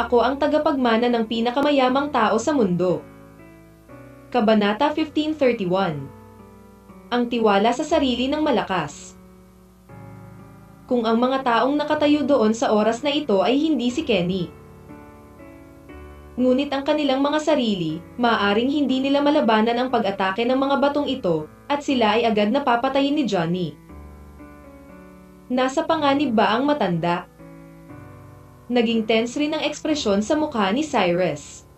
Ako ang tagapagmana ng pinakamayamang tao sa mundo. Kabanata 1531. Ang tiwala sa sarili ng malakas. Kung ang mga taong nakatayo doon sa oras na ito ay hindi si Kenny, ngunit ang kanilang mga sarili, maaaring hindi nila malabanan ang pag-atake ng mga batong ito, at sila ay agad napapatayin ni Johnny. Nasa panganib ba ang matanda? Naging tense rin ang ekspresyon sa mukha ni Cyrus.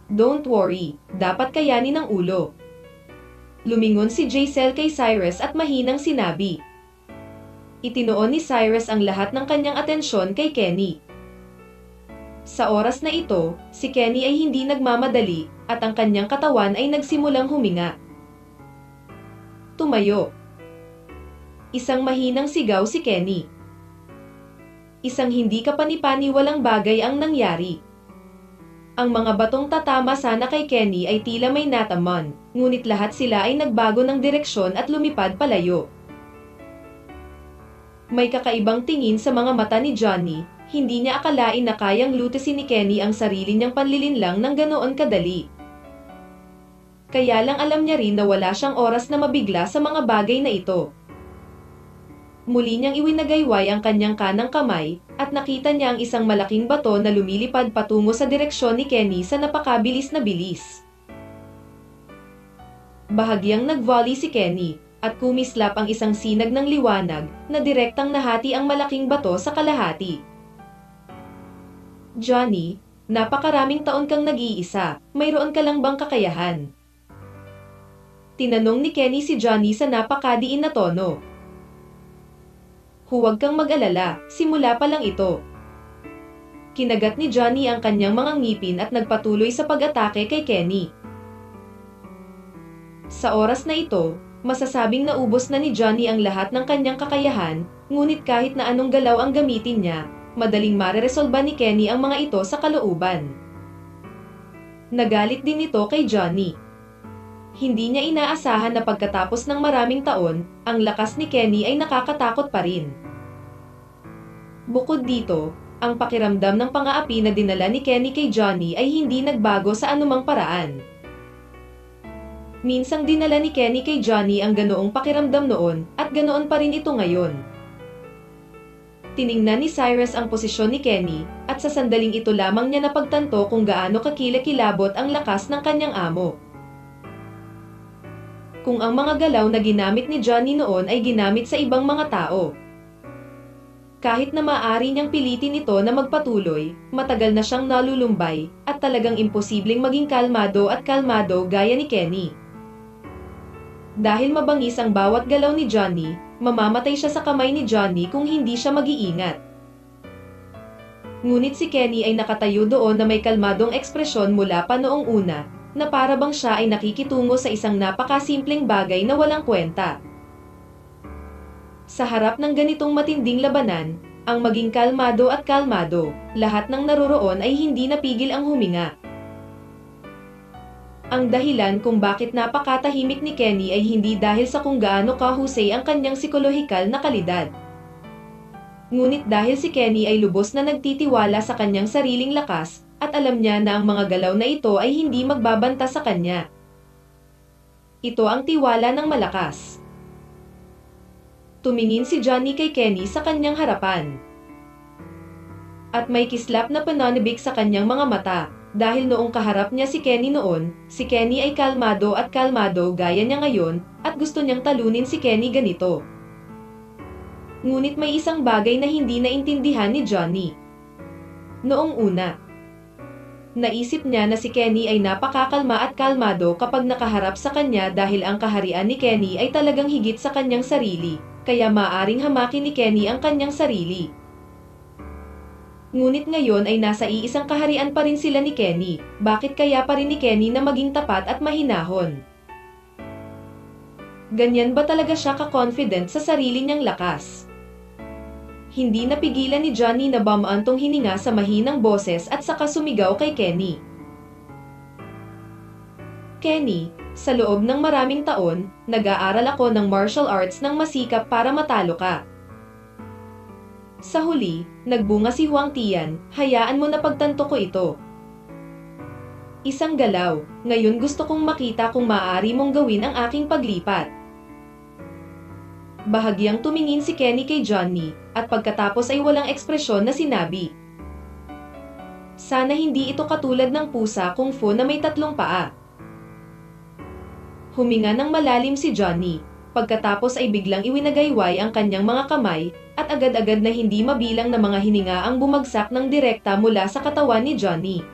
Don't worry, dapat kayanin ng ulo. Lumingon si Jacel kay Cyrus at mahinang sinabi. Itinoon ni Cyrus ang lahat ng kanyang atensyon kay Kenny. Sa oras na ito, si Kenny ay hindi nagmamadali, at ang kanyang katawan ay nagsimulang huminga. Tumayo. Isang mahinang sigaw si Kenny. Isang hindi kapani-paniwalang bagay ang nangyari. Ang mga batong tatama sana kay Kenny ay tila may nataman, ngunit lahat sila ay nagbago ng direksyon at lumipad palayo. May kakaibang tingin sa mga mata ni Johnny, hindi niya akalain na kayang lutasin ni Kenny ang sarili niyang panlilinlang ng ganoon kadali. Kaya lang alam niya rin na wala siyang oras na mabigla sa mga bagay na ito. Muli niyang iwinagayway ang kanyang kanang kamay, at nakita niya ang isang malaking bato na lumilipad patungo sa direksyon ni Kenny sa napakabilis na bilis. Bahagyang nag-volley si Kenny, at kumislap ang isang sinag ng liwanag na direktang nahati ang malaking bato sa kalahati. Johnny, napakaraming taon kang nag-iisa, mayroon ka lang bang kakayahan? Tinanong ni Kenny si Johnny sa napakadiin na tono. Huwag kang mag-alala, simula pa lang ito. Kinagat ni Johnny ang kanyang mga ngipin at nagpatuloy sa pag-atake kay Kenny. Sa oras na ito, masasabing naubos na ni Johnny ang lahat ng kanyang kakayahan, ngunit kahit na anong galaw ang gamitin niya, madaling mareresolba ni Kenny ang mga ito sa kalooban. Nagalit din ito kay Johnny. Hindi niya inaasahan na pagkatapos ng maraming taon, ang lakas ni Kenny ay nakakatakot pa rin. Bukod dito, ang pakiramdam ng pang-aapi na dinala ni Kenny kay Johnny ay hindi nagbago sa anumang paraan. Minsang dinala ni Kenny kay Johnny ang ganoong pakiramdam noon, at ganoon pa rin ito ngayon. Tiningnan ni Cyrus ang posisyon ni Kenny, at sa sandaling ito lamang niya napagtanto kung gaano kakilakilabot ang lakas ng kanyang amo. Kung ang mga galaw na ginamit ni Johnny noon ay ginamit sa ibang mga tao. Kahit na maaari niyang pilitin ito na magpatuloy, matagal na siyang nalulumbay, at talagang imposibleng maging kalmado gaya ni Kenny. Dahil mabangis ang bawat galaw ni Johnny, mamamatay siya sa kamay ni Johnny kung hindi siya mag-iingat. Ngunit si Kenny ay nakatayo doon na may kalmadong ekspresyon mula pa noong una, na para bang siya ay nakikitungo sa isang napakasimpleng bagay na walang kwenta. Sa harap ng ganitong matinding labanan, ang maging kalmado, lahat ng naroroon ay hindi napigil ang huminga. Ang dahilan kung bakit napakatahimik ni Kenny ay hindi dahil sa kung gaano kahusay ang kanyang psikolohikal na kalidad. Ngunit dahil si Kenny ay lubos na nagtitiwala sa kanyang sariling lakas, at alam niya na ang mga galaw na ito ay hindi magbabanta sa kanya. Ito ang tiwala ng malakas. Tumingin si Johnny kay Kenny sa kanyang harapan. At may kislap na pananabik sa kanyang mga mata, dahil noong kaharap niya si Kenny noon, si Kenny ay kalmado gaya niya ngayon, at gusto niyang talunin si Kenny ganito. Ngunit may isang bagay na hindi naintindihan ni Johnny. Noong una, naisip niya na si Kenny ay napakakalma at kalmado kapag nakaharap sa kanya dahil ang kaharian ni Kenny ay talagang higit sa kanyang sarili, kaya maaring hamakin ni Kenny ang kanyang sarili. Ngunit ngayon ay nasa iisang kaharian pa rin sila ni Kenny, bakit kaya pa rin ni Kenny na maging tapat at mahinahon? Ganyan ba talaga siya ka-confident sa sarili niyang lakas? Hindi napigilan ni Johnny na bumantong hininga sa mahinang boses at saka sumigaw kay Kenny. Kenny, sa loob ng maraming taon, nag-aaral ako ng martial arts ng masikap para matalo ka. Sa huli, nagbunga si Huang Tian, hayaan mo na pagtanto ko ito. Isang galaw, ngayon gusto kong makita kung maaari mong gawin ang aking paglipat. Bahagyang tumingin si Kenny kay Johnny, at pagkatapos ay walang ekspresyon na sinabi. Sana hindi ito katulad ng pusa kung fu na may 3 paa. Huminga ng malalim si Johnny, pagkatapos ay biglang iwinagayway ang kanyang mga kamay, at agad-agad na hindi mabilang na mga hininga ang bumagsak ng direkta mula sa katawan ni Johnny.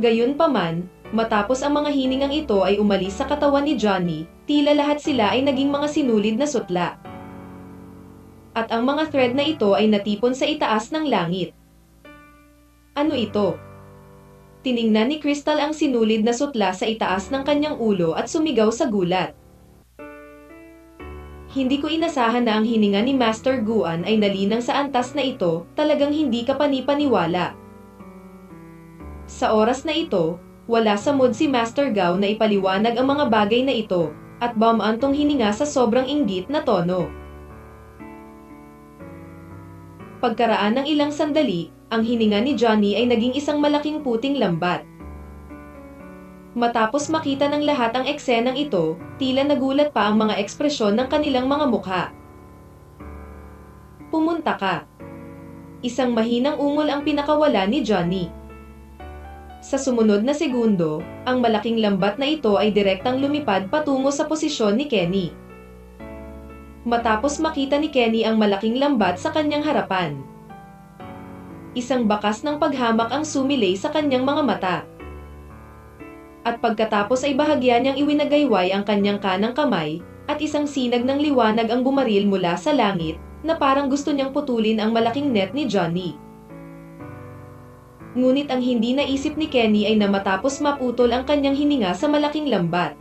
Gayunpaman, matapos ang mga hiningang ito ay umalis sa katawan ni Johnny, tila lahat sila ay naging mga sinulid na sutla. At ang mga thread na ito ay natipon sa itaas ng langit. Ano ito? Tiningnan ni Crystal ang sinulid na sutla sa itaas ng kanyang ulo at sumigaw sa gulat. Hindi ko inasahan na ang hininga ni Master Guan ay nalinang sa antas na ito, talagang hindi ka panipaniwala. Sa oras na ito, wala sa mood si Master Gao na ipaliwanag ang mga bagay na ito, at bumantong hininga sa sobrang inggit na tono. Pagkaraan ng ilang sandali, ang hininga ni Johnny ay naging isang malaking puting lambat. Matapos makita ng lahat ang eksenang ito, tila nagulat pa ang mga ekspresyon ng kanilang mga mukha. Pumunta ka. Isang mahinang ungol ang pinakawala ni Johnny. Sa sumunod na segundo, ang malaking lambat na ito ay direktang lumipad patungo sa posisyon ni Kenny. Matapos makita ni Kenny ang malaking lambat sa kanyang harapan, isang bakas ng paghamak ang sumilay sa kanyang mga mata. At pagkatapos ay bahagya niyang iwinagayway ang kanyang kanang kamay, at isang sinag ng liwanag ang bumaril mula sa langit, na parang gusto niyang putulin ang malaking net ni Johnny. Ngunit ang hindi naisip ni Kenny ay na matapos maputol ang kanyang hininga sa malaking lambat.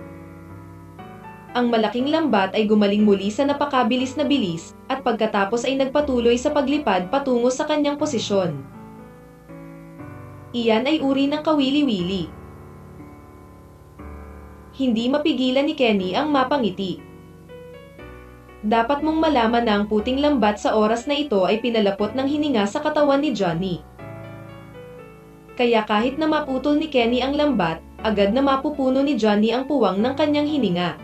Ang malaking lambat ay gumaling muli sa napakabilis na bilis, at pagkatapos ay nagpatuloy sa paglipad patungo sa kanyang posisyon. Iyan ay uri ng kawili-wili. Hindi mapigilan ni Kenny ang mapangiti. Dapat mong malaman na ang puting lambat sa oras na ito ay pinalapot ng hininga sa katawan ni Johnny. Kaya kahit na maputol ni Kenny ang lambat, agad na mapupuno ni Johnny ang puwang ng kanyang hininga,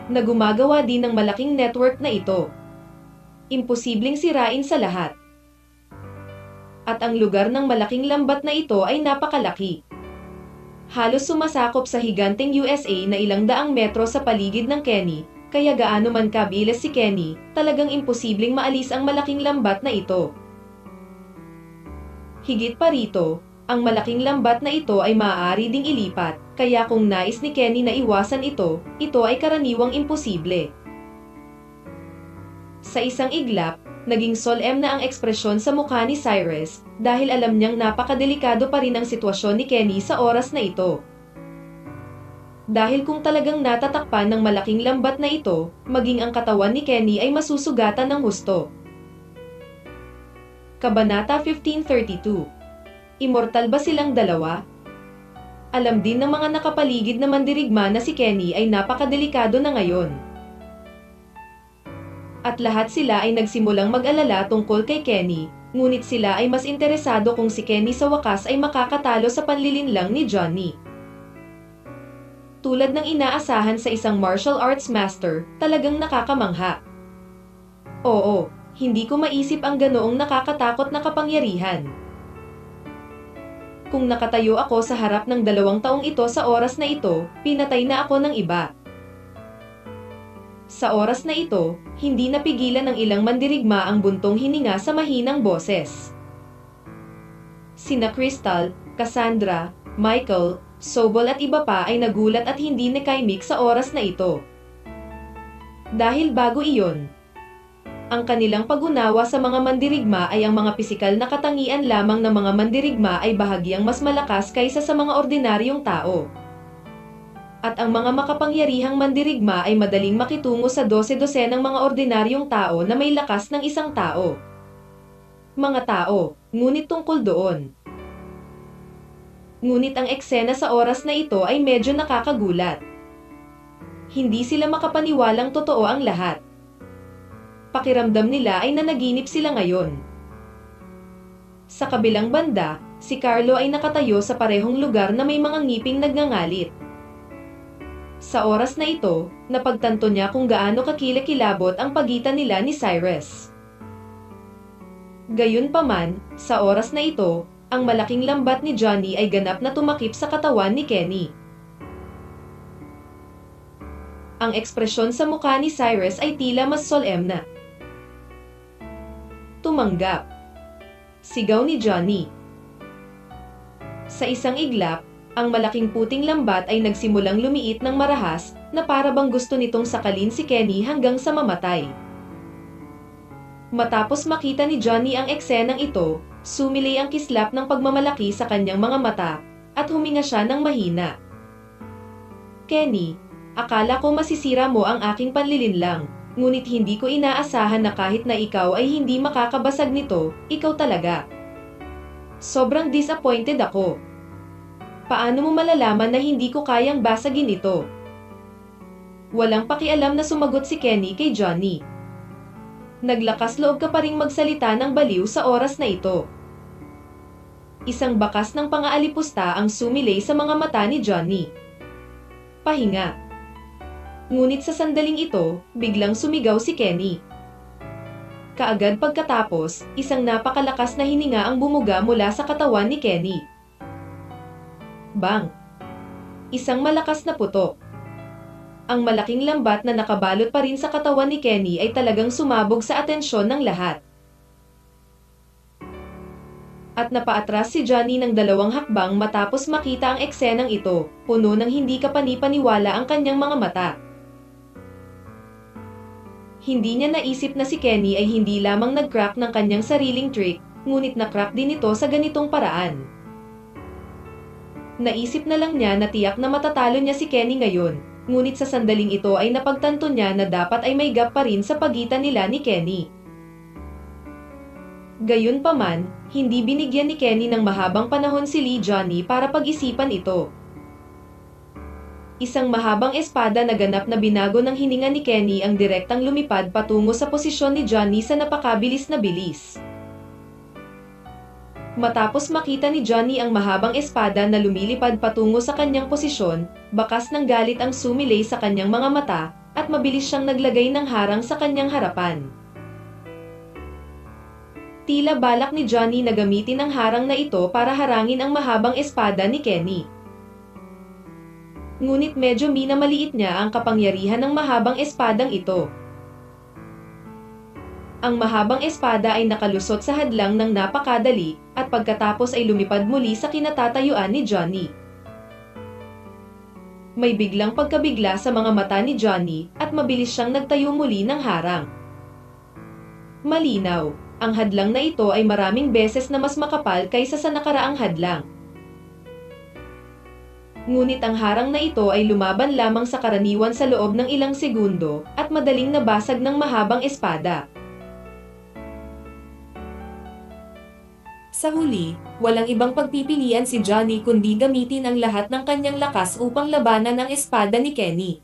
na gumagawa din ng malaking network na ito. Imposibleng sirain sa lahat. At ang lugar ng malaking lambat na ito ay napakalaki. Halos sumasakop sa higanteng USA na ilang daang metro sa paligid ng Kenny, kaya gaano man kabilis si Kenny, talagang imposibleng maalis ang malaking lambat na ito. Higit pa rito, ang malaking lambat na ito ay maaari ding ilipat, kaya kung nais ni Kenny na iwasan ito, ito ay karaniwang imposible. Sa isang iglap, naging solemn na ang ekspresyon sa mukha ni Cyrus, dahil alam niyang napakadelikado pa rin ang sitwasyon ni Kenny sa oras na ito. Dahil kung talagang natatakpan ng malaking lambat na ito, maging ang katawan ni Kenny ay masusugatan ng husto. Kabanata 1532. Immortal ba silang dalawa? Alam din ng mga nakapaligid na mandirigma na si Kenny ay napakadelikado na ngayon. At lahat sila ay nagsimulang mag-alala tungkol kay Kenny, ngunit sila ay mas interesado kung si Kenny sa wakas ay makakatalo sa panlilinlang ni Johnny. Tulad ng inaasahan sa isang martial arts master, talagang nakakamangha. Oo, hindi ko maisip ang ganoong nakakatakot na kapangyarihan. Kung nakatayo ako sa harap ng 2 taong ito sa oras na ito, pinatay na ako ng iba. Sa oras na ito, hindi napigilan ng ilang mandirigma ang buntong hininga sa mahinang boses. Sina Crystal, Cassandra, Michael, Sobol at iba pa ay nagulat at hindi nakaimik sa oras na ito. Dahil bago iyon, ang kanilang pag-unawa sa mga mandirigma ay ang mga pisikal na katangian lamang ng mga mandirigma ay bahagyang mas malakas kaysa sa mga ordinaryong tao. At ang mga makapangyarihang mandirigma ay madaling makitungo sa 12 ng mga ordinaryong tao na may lakas ng isang tao. Mga tao, ngunit tungkol doon. Ngunit ang eksena sa oras na ito ay medyo nakakagulat. Hindi sila makapaniwalang totoo ang lahat. Pakiramdam nila ay nanaginip sila ngayon. Sa kabilang banda, si Carlo ay nakatayo sa parehong lugar na may mga ngiping nagngangalit. Sa oras na ito, napagtanto niya kung gaano kakilakilabot ang pagitan nila ni Cyrus. Gayunpaman, sa oras na ito, ang malaking lambat ni Johnny ay ganap na tumakip sa katawan ni Kenny. Ang ekspresyon sa mukha ni Cyrus ay tila mas solemna. Tumanggap. Sigaw ni Johnny. Sa isang iglap, ang malaking puting lambat ay nagsimulang lumiit ng marahas na para bang gusto nitong sakalin si Kenny hanggang sa mamatay. Matapos makita ni Johnny ang eksenang ito, sumilay ang kislap ng pagmamalaki sa kanyang mga mata at huminga siya ng mahina. Kenny, akala ko masisira mo ang aking panlilinlang, ngunit hindi ko inaasahan na kahit na ikaw ay hindi makakabasag nito, ikaw talaga. Sobrang disappointed ako. Paano mo malalaman na hindi ko kayang basagin ito? Walang pakialam na sumagot si Kenny kay Johnny. Naglakas loob ka pa ring magsalita ng baliw sa oras na ito. Isang bakas ng pangaalipusta ang sumilay sa mga mata ni Johnny. Pahinga. Ngunit sa sandaling ito, biglang sumigaw si Kenny. Kaagad pagkatapos, isang napakalakas na hininga ang bumuga mula sa katawan ni Kenny. Bang! Isang malakas na putok. Ang malaking lambat na nakabalot pa rin sa katawan ni Kenny ay talagang sumabog sa atensyon ng lahat. At napaatras si Johnny ng 2 hakbang matapos makita ang eksenang ito, puno ng hindi kapani-paniwala ang kanyang mga mata. Hindi niya naisip na si Kenny ay hindi lamang nag-crack ng kanyang sariling trick, ngunit na-crack din ito sa ganitong paraan. Naisip na lang niya na tiyak na matatalo niya si Kenny ngayon. Ngunit sa sandaling ito ay napagtanto niya na dapat ay may gap pa rin sa pagitan nila ni Kenny. Gayunpaman, hindi binigyan ni Kenny ng mahabang panahon si Johnny para pag-isipan ito. Isang mahabang espada na ganap na binago ng hininga ni Kenny ang direktang lumipad patungo sa posisyon ni Johnny sa napakabilis na bilis. Matapos makita ni Johnny ang mahabang espada na lumilipad patungo sa kanyang posisyon, bakas ng galit ang sumilay sa kanyang mga mata, at mabilis siyang naglagay ng harang sa kanyang harapan. Tila balak ni Johnny na gamitin ang harang na ito para harangin ang mahabang espada ni Kenny. Ngunit medyo minamaliit niya ang kapangyarihan ng mahabang espadang ito. Ang mahabang espada ay nakalusot sa hadlang ng napakadali, at pagkatapos ay lumipad muli sa kinatatayuan ni Johnny. May biglang pagkabigla sa mga mata ni Johnny at mabilis siyang nagtayo muli ng harang. Malinaw, ang hadlang na ito ay maraming beses na mas makapal kaysa sa nakaraang hadlang. Ngunit ang harang na ito ay lumaban lamang sa karaniwan sa loob ng ilang segundo at madaling nabasag ng mahabang espada. Sa huli, walang ibang pagpipilian si Johnny kundi gamitin ang lahat ng kanyang lakas upang labanan ang espada ni Kenny.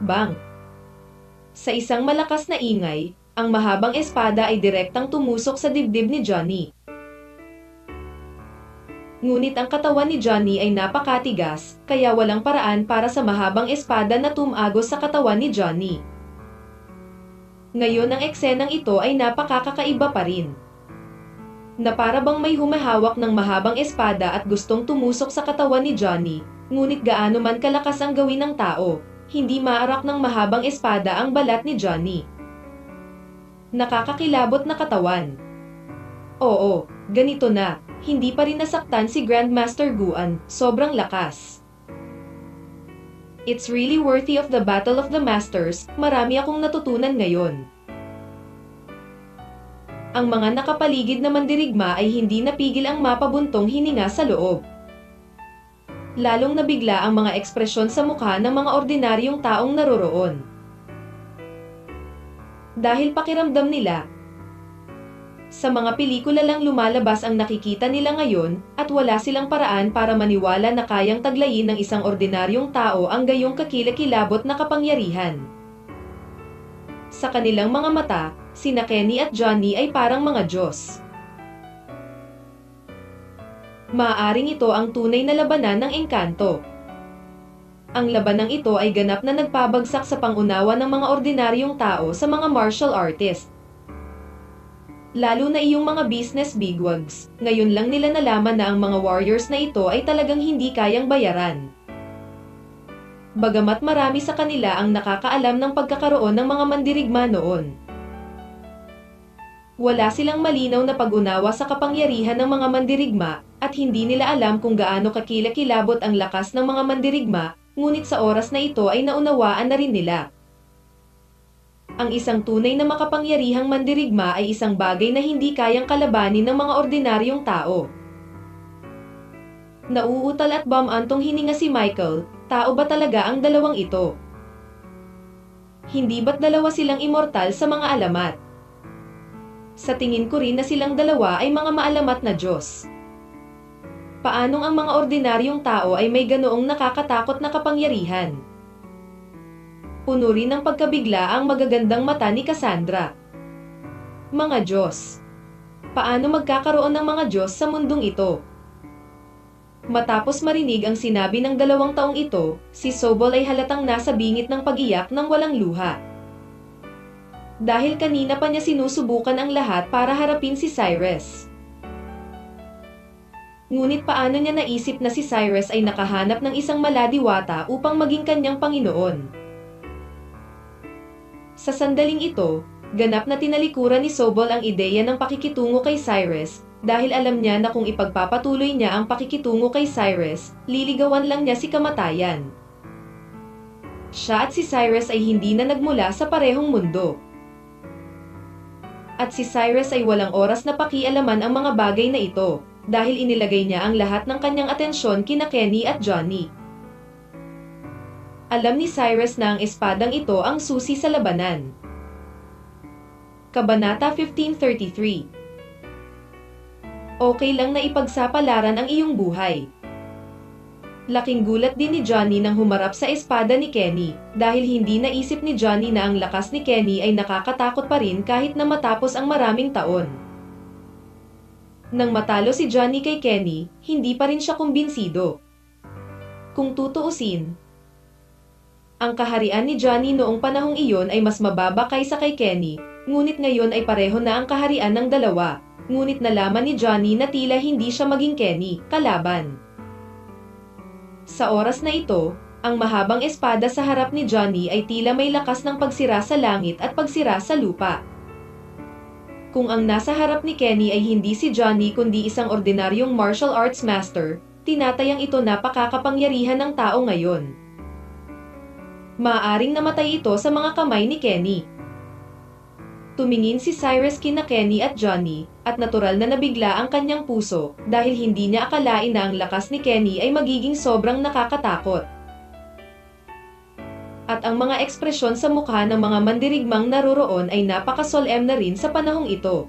Bang! Sa isang malakas na ingay, ang mahabang espada ay direktang tumusok sa dibdib ni Johnny. Ngunit ang katawan ni Johnny ay napakatigas, kaya walang paraan para sa mahabang espada na tumagos sa katawan ni Johnny. Ngayon ang eksenang ito ay napakakakaiba pa rin. Na para bang may humahawak ng mahabang espada at gustong tumusok sa katawan ni Johnny, ngunit gaano man kalakas ang gawin ng tao, hindi maarak ng mahabang espada ang balat ni Johnny. Nakakakilabot na katawan. Oo, ganito na, hindi pa rin nasaktan si Grandmaster Guan, sobrang lakas. It's really worthy of the Battle of the Masters, marami akong natutunan ngayon. Ang mga nakapaligid na mandirigma ay hindi napigil ang mapabuntong hininga sa loob. Lalong nabigla ang mga ekspresyon sa mukha ng mga ordinaryong taong naroroon. Dahil pakiramdam nila, sa mga pelikula lang lumalabas ang nakikita nila ngayon at wala silang paraan para maniwala na kayang taglayin ng isang ordinaryong tao ang gayong kakilakilabot na kapangyarihan. Sa kanilang mga mata, sina Kenny at Johnny ay parang mga Diyos. Maaaring ito ang tunay na labanan ng engkanto. Ang labanang ito ay ganap na nagpabagsak sa pangunawa ng mga ordinaryong tao sa mga martial artist. Lalo na iyong mga business bigwigs, ngayon lang nila nalaman na ang mga warriors na ito ay talagang hindi kayang bayaran. Bagamat marami sa kanila ang nakakaalam ng pagkakaroon ng mga mandirigma noon, wala silang malinaw na pag-unawa sa kapangyarihan ng mga mandirigma, at hindi nila alam kung gaano kakilakilabot ang lakas ng mga mandirigma, ngunit sa oras na ito ay naunawaan na rin nila. Ang isang tunay na makapangyarihang mandirigma ay isang bagay na hindi kayang kalabanin ng mga ordinaryong tao. Nauutal at bamantong hininga si Michael, tao ba talaga ang dalawang ito? Hindi ba't dalawa silang immortal sa mga alamat? Sa tingin ko rin na silang dalawa ay mga maalamat na Diyos. Paanong ang mga ordinaryong tao ay may ganoong nakakatakot na kapangyarihan? Puno rin ng pagkabigla ang magagandang mata ni Cassandra. Mga Diyos. Paano magkakaroon ng mga Diyos sa mundong ito? Matapos marinig ang sinabi ng 2 taong ito, si Sobol ay halatang nasa bingit ng pag-iyak ng walang luha. Dahil kanina pa niya sinusubukan ang lahat para harapin si Cyrus. Ngunit paano niya naisip na si Cyrus ay nakahanap ng isang maladiwata upang maging kanyang Panginoon? Sa sandaling ito, ganap na tinalikuran ni Sobol ang ideya ng pakikitungo kay Cyrus, dahil alam niya na kung ipagpapatuloy niya ang pakikitungo kay Cyrus, liligawan lang niya si kamatayan. Siya at si Cyrus ay hindi na nagmula sa parehong mundo. At si Cyrus ay walang oras na pakialaman ang mga bagay na ito, dahil inilagay niya ang lahat ng kanyang atensyon kina Kenny at Johnny. Alam ni Cyrus na ang espadang ito ang susi sa labanan. Kabanata 1533. Okay lang na ipagsapalaran ang iyong buhay. Laking gulat din ni Johnny nang humarap sa espada ni Kenny, dahil hindi naisip ni Johnny na ang lakas ni Kenny ay nakakatakot pa rin kahit na matapos ang maraming taon. Nang matalo si Johnny kay Kenny, hindi pa rin siya kumbinsido. Kung tutuusin, ang kaharian ni Johnny noong panahong iyon ay mas mababa kaysa kay Kenny, ngunit ngayon ay pareho na ang kaharian ng dalawa. Ngunit nalaman ni Johnny na tila hindi siya maging Kenny, kalaban. Sa oras na ito, ang mahabang espada sa harap ni Johnny ay tila may lakas ng pagsira sa langit at pagsira sa lupa. Kung ang nasa harap ni Kenny ay hindi si Johnny kundi isang ordinaryong martial arts master, tinatayang ito napakakapangyarihan ng tao ngayon. Maaaring namatay ito sa mga kamay ni Kenny. Tumingin si Cyrus kina Kenny at Johnny, at natural na nabigla ang kanyang puso, dahil hindi niya akalain na ang lakas ni Kenny ay magiging sobrang nakakatakot. At ang mga ekspresyon sa mukha ng mga mandirigmang naroroon ay napakasolemn na rin sa panahong ito.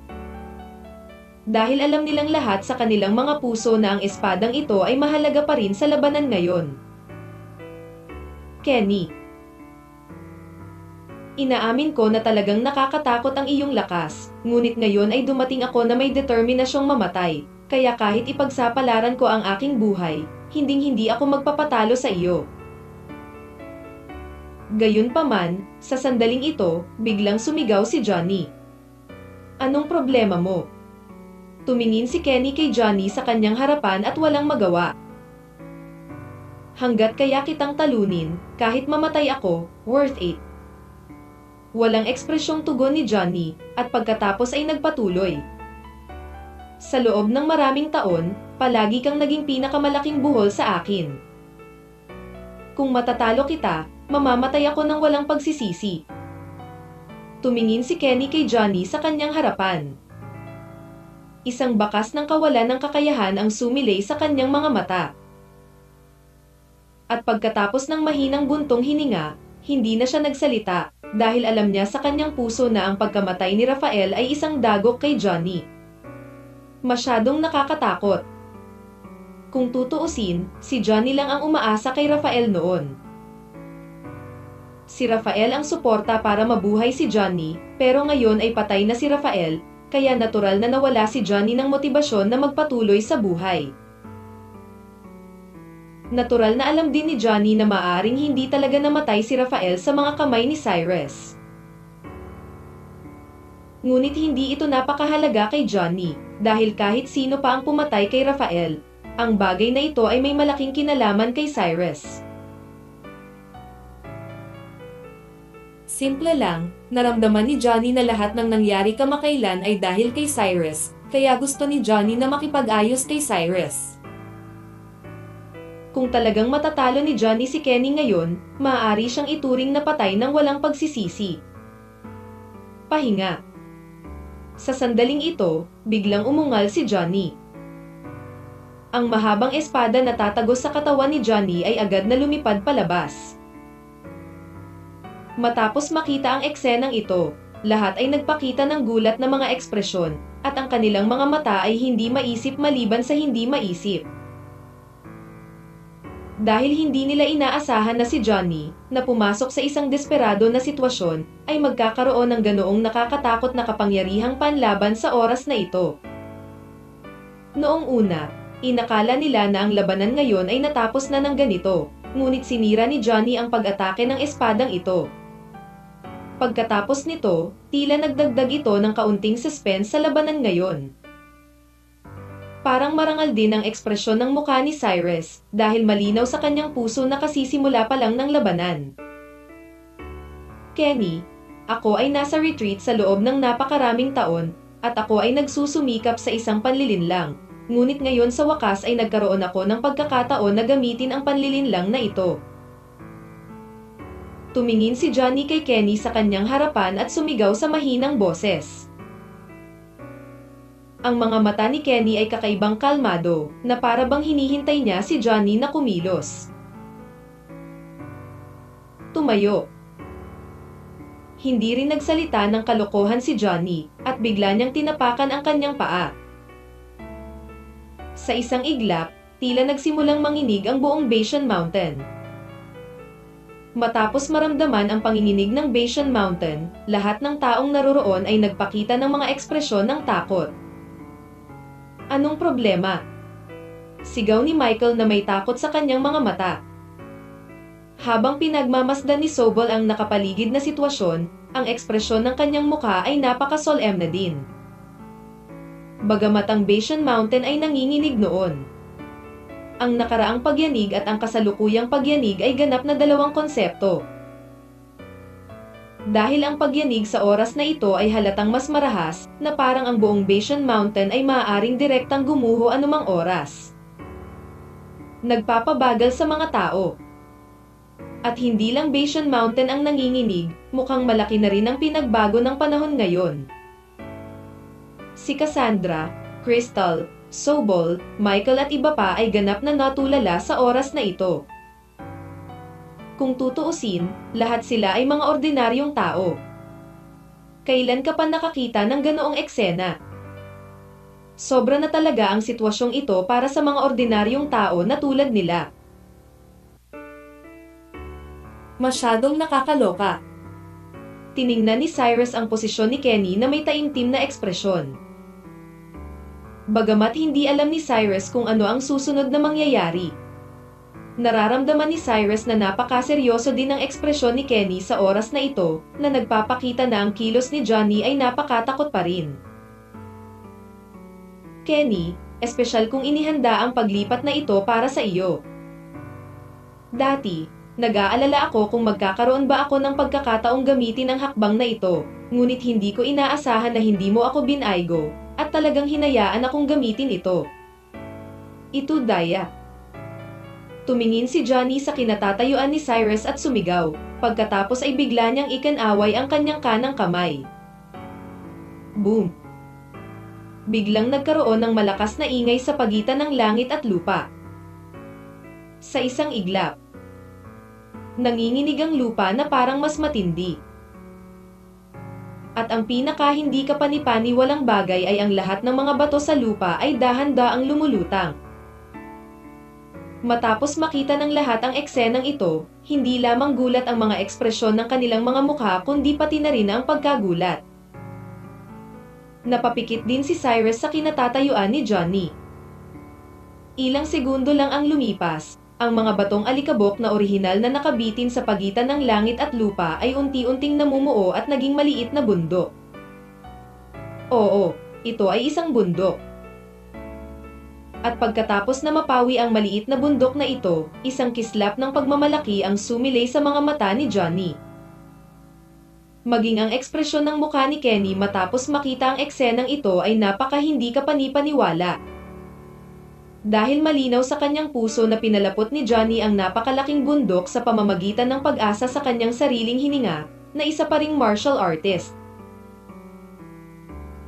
Dahil alam nilang lahat sa kanilang mga puso na ang espadang ito ay mahalaga pa rin sa labanan ngayon. Kenny. Inaamin ko na talagang nakakatakot ang iyong lakas, ngunit ngayon ay dumating ako na may determinasyong mamatay, kaya kahit ipagsapalaran ko ang aking buhay, hinding-hindi ako magpapatalo sa iyo. Gayunpaman, sa sandaling ito, biglang sumigaw si Johnny. Anong problema mo? Tumingin si Kenny kay Johnny sa kanyang harapan at walang magawa. Hanggat kaya kitang talunin, kahit mamatay ako, worth it. Walang ekspresyong tugon ni Johnny, at pagkatapos ay nagpatuloy. Sa loob ng maraming taon, palagi kang naging pinakamalaking buhol sa akin. Kung matatalo kita, mamamatay ako ng walang pagsisisi. Tumingin si Kenny kay Johnny sa kanyang harapan. Isang bakas ng kawalan ng kakayahan ang sumilay sa kanyang mga mata. At pagkatapos ng mahinang buntong hininga, hindi na siya nagsalita, dahil alam niya sa kanyang puso na ang pagkamatay ni Rafael ay isang dagok kay Johnny. Masyadong nakakatakot. Kung tutuusin, si Johnny lang ang umaasa kay Rafael noon. Si Rafael ang suporta para mabuhay si Johnny, pero ngayon ay patay na si Rafael, kaya natural na nawala si Johnny ng motibasyon na magpatuloy sa buhay. Natural na alam din ni Johnny na maaring hindi talaga namatay si Rafael sa mga kamay ni Cyrus. Ngunit hindi ito napakahalaga kay Johnny, dahil kahit sino pa ang pumatay kay Rafael, ang bagay na ito ay may malaking kinalaman kay Cyrus. Simple lang, naramdaman ni Johnny na lahat ng nangyari kamakailan ay dahil kay Cyrus, kaya gusto ni Johnny na makipag-ayos kay Cyrus. Kung talagang matatalo ni Johnny si Kenny ngayon, maaari siyang ituring na patay ng walang pagsisisi. Pahinga. Sa sandaling ito, biglang umungal si Johnny. Ang mahabang espada na tatagos sa katawan ni Johnny ay agad na lumipad palabas. Matapos makita ang eksenang ito, lahat ay nagpakita ng gulat na mga ekspresyon, at ang kanilang mga mata ay hindi maisip maliban sa hindi maisip. Dahil hindi nila inaasahan na si Johnny, na pumasok sa isang desperado na sitwasyon, ay magkakaroon ng ganoong nakakatakot na kapangyarihang panlaban sa oras na ito. Noong una, inakala nila na ang labanan ngayon ay natapos na ng ganito, ngunit sinira ni Johnny ang pag-atake ng espadang ito. Pagkatapos nito, tila nagdagdag ito ng kaunting suspense sa labanan ngayon. Parang marangal din ang ekspresyon ng mukha ni Cyrus, dahil malinaw sa kanyang puso na kasisimula pa lang ng labanan. Kenny, ako ay nasa retreat sa loob ng napakaraming taon, at ako ay nagsusumikap sa isang panlilinlang. Ngunit ngayon sa wakas ay nagkaroon ako ng pagkakataon na gamitin ang panlilinlang na ito. Tumingin si Johnny kay Kenny sa kanyang harapan at sumigaw sa mahinang boses. Ang mga mata ni Kenny ay kakaibang kalmado, na para bang hinihintay niya si Johnny na kumilos. Tumayo. Hindi rin nagsalita ng kalokohan si Johnny, at bigla niyang tinapakan ang kanyang paa. Sa isang iglap, tila nagsimulang manginig ang buong Bashan Mountain. Matapos maramdaman ang panginginig ng Bashan Mountain, lahat ng taong naroroon ay nagpakita ng mga ekspresyon ng takot. Anong problema? Sigaw ni Michael na may takot sa kanyang mga mata. Habang pinagmamasdan ni Sobol ang nakapaligid na sitwasyon, ang ekspresyon ng kanyang mukha ay napakasolemn din. Bagamat ang Bashan Mountain ay nanginginig noon. Ang nakaraang pagyanig at ang kasalukuyang pagyanig ay ganap na dalawang konsepto. Dahil ang pagyanig sa oras na ito ay halatang mas marahas, na parang ang buong Bashan Mountain ay maaaring direktang gumuho anumang oras. Nagpapabagal sa mga tao. At hindi lang Bashan Mountain ang nanginginig, mukhang malaki na rin ang pinagbago ng panahon ngayon. Si Cassandra, Crystal, Sobol, Michael at iba pa ay ganap na natulala sa oras na ito. Kung tutuusin, lahat sila ay mga ordinaryong tao. Kailan ka pa nakakita ng ganoong eksena? Sobra na talaga ang sitwasyong ito para sa mga ordinaryong tao na tulad nila. Masyadong nakakaloka. Tiningnan ni Cyrus ang posisyon ni Kenny na may taimtim na ekspresyon. Bagamat hindi alam ni Cyrus kung ano ang susunod na mangyayari, nararamdaman ni Cyrus na napakaseryoso din ang ekspresyon ni Kenny sa oras na ito, na nagpapakita na ang kilos ni Johnny ay napakatakot pa rin. Kenny, espesyal kung inihanda ang paglipat na ito para sa iyo. Dati, nag-aalala ako kung magkakaroon ba ako ng pagkakataong gamitin ang hakbang na ito, ngunit hindi ko inaasahan na hindi mo ako binaygo, at talagang hinayaan akong gamitin ito. Ito daya. Tumingin si Johnny sa kinatatayuan ni Cyrus at sumigaw, pagkatapos ay bigla niyang ikinaway ang kanyang kanang kamay. Boom! Biglang nagkaroon ng malakas na ingay sa pagitan ng langit at lupa. Sa isang iglap, nanginginig ang lupa na parang mas matindi. At ang pinaka hindi kapani-paniwalang bagay ay ang lahat ng mga bato sa lupa ay dahan-daang lumulutang. Matapos makita ng lahat ang eksenang ito, hindi lamang gulat ang mga ekspresyon ng kanilang mga mukha kundi pati na rin ang pagkagulat. Napapikit din si Cyrus sa kinatatayuan ni Johnny. Ilang segundo lang ang lumipas, ang mga batong alikabok na orihinal na nakabitin sa pagitan ng langit at lupa ay unti-unting namumuo at naging maliit na bundok. Oo, ito ay isang bundok. At pagkatapos na mapawi ang maliit na bundok na ito, isang kislap ng pagmamalaki ang sumilay sa mga mata ni Johnny. Maging ang ekspresyon ng mukha ni Kenny matapos makita ang eksenang ito ay napaka hindi kapanipaniwala. Dahil malinaw sa kanyang puso na pinalapot ni Johnny ang napakalaking bundok sa pamamagitan ng pag-asa sa kanyang sariling hininga, na isa pa ring martial artist.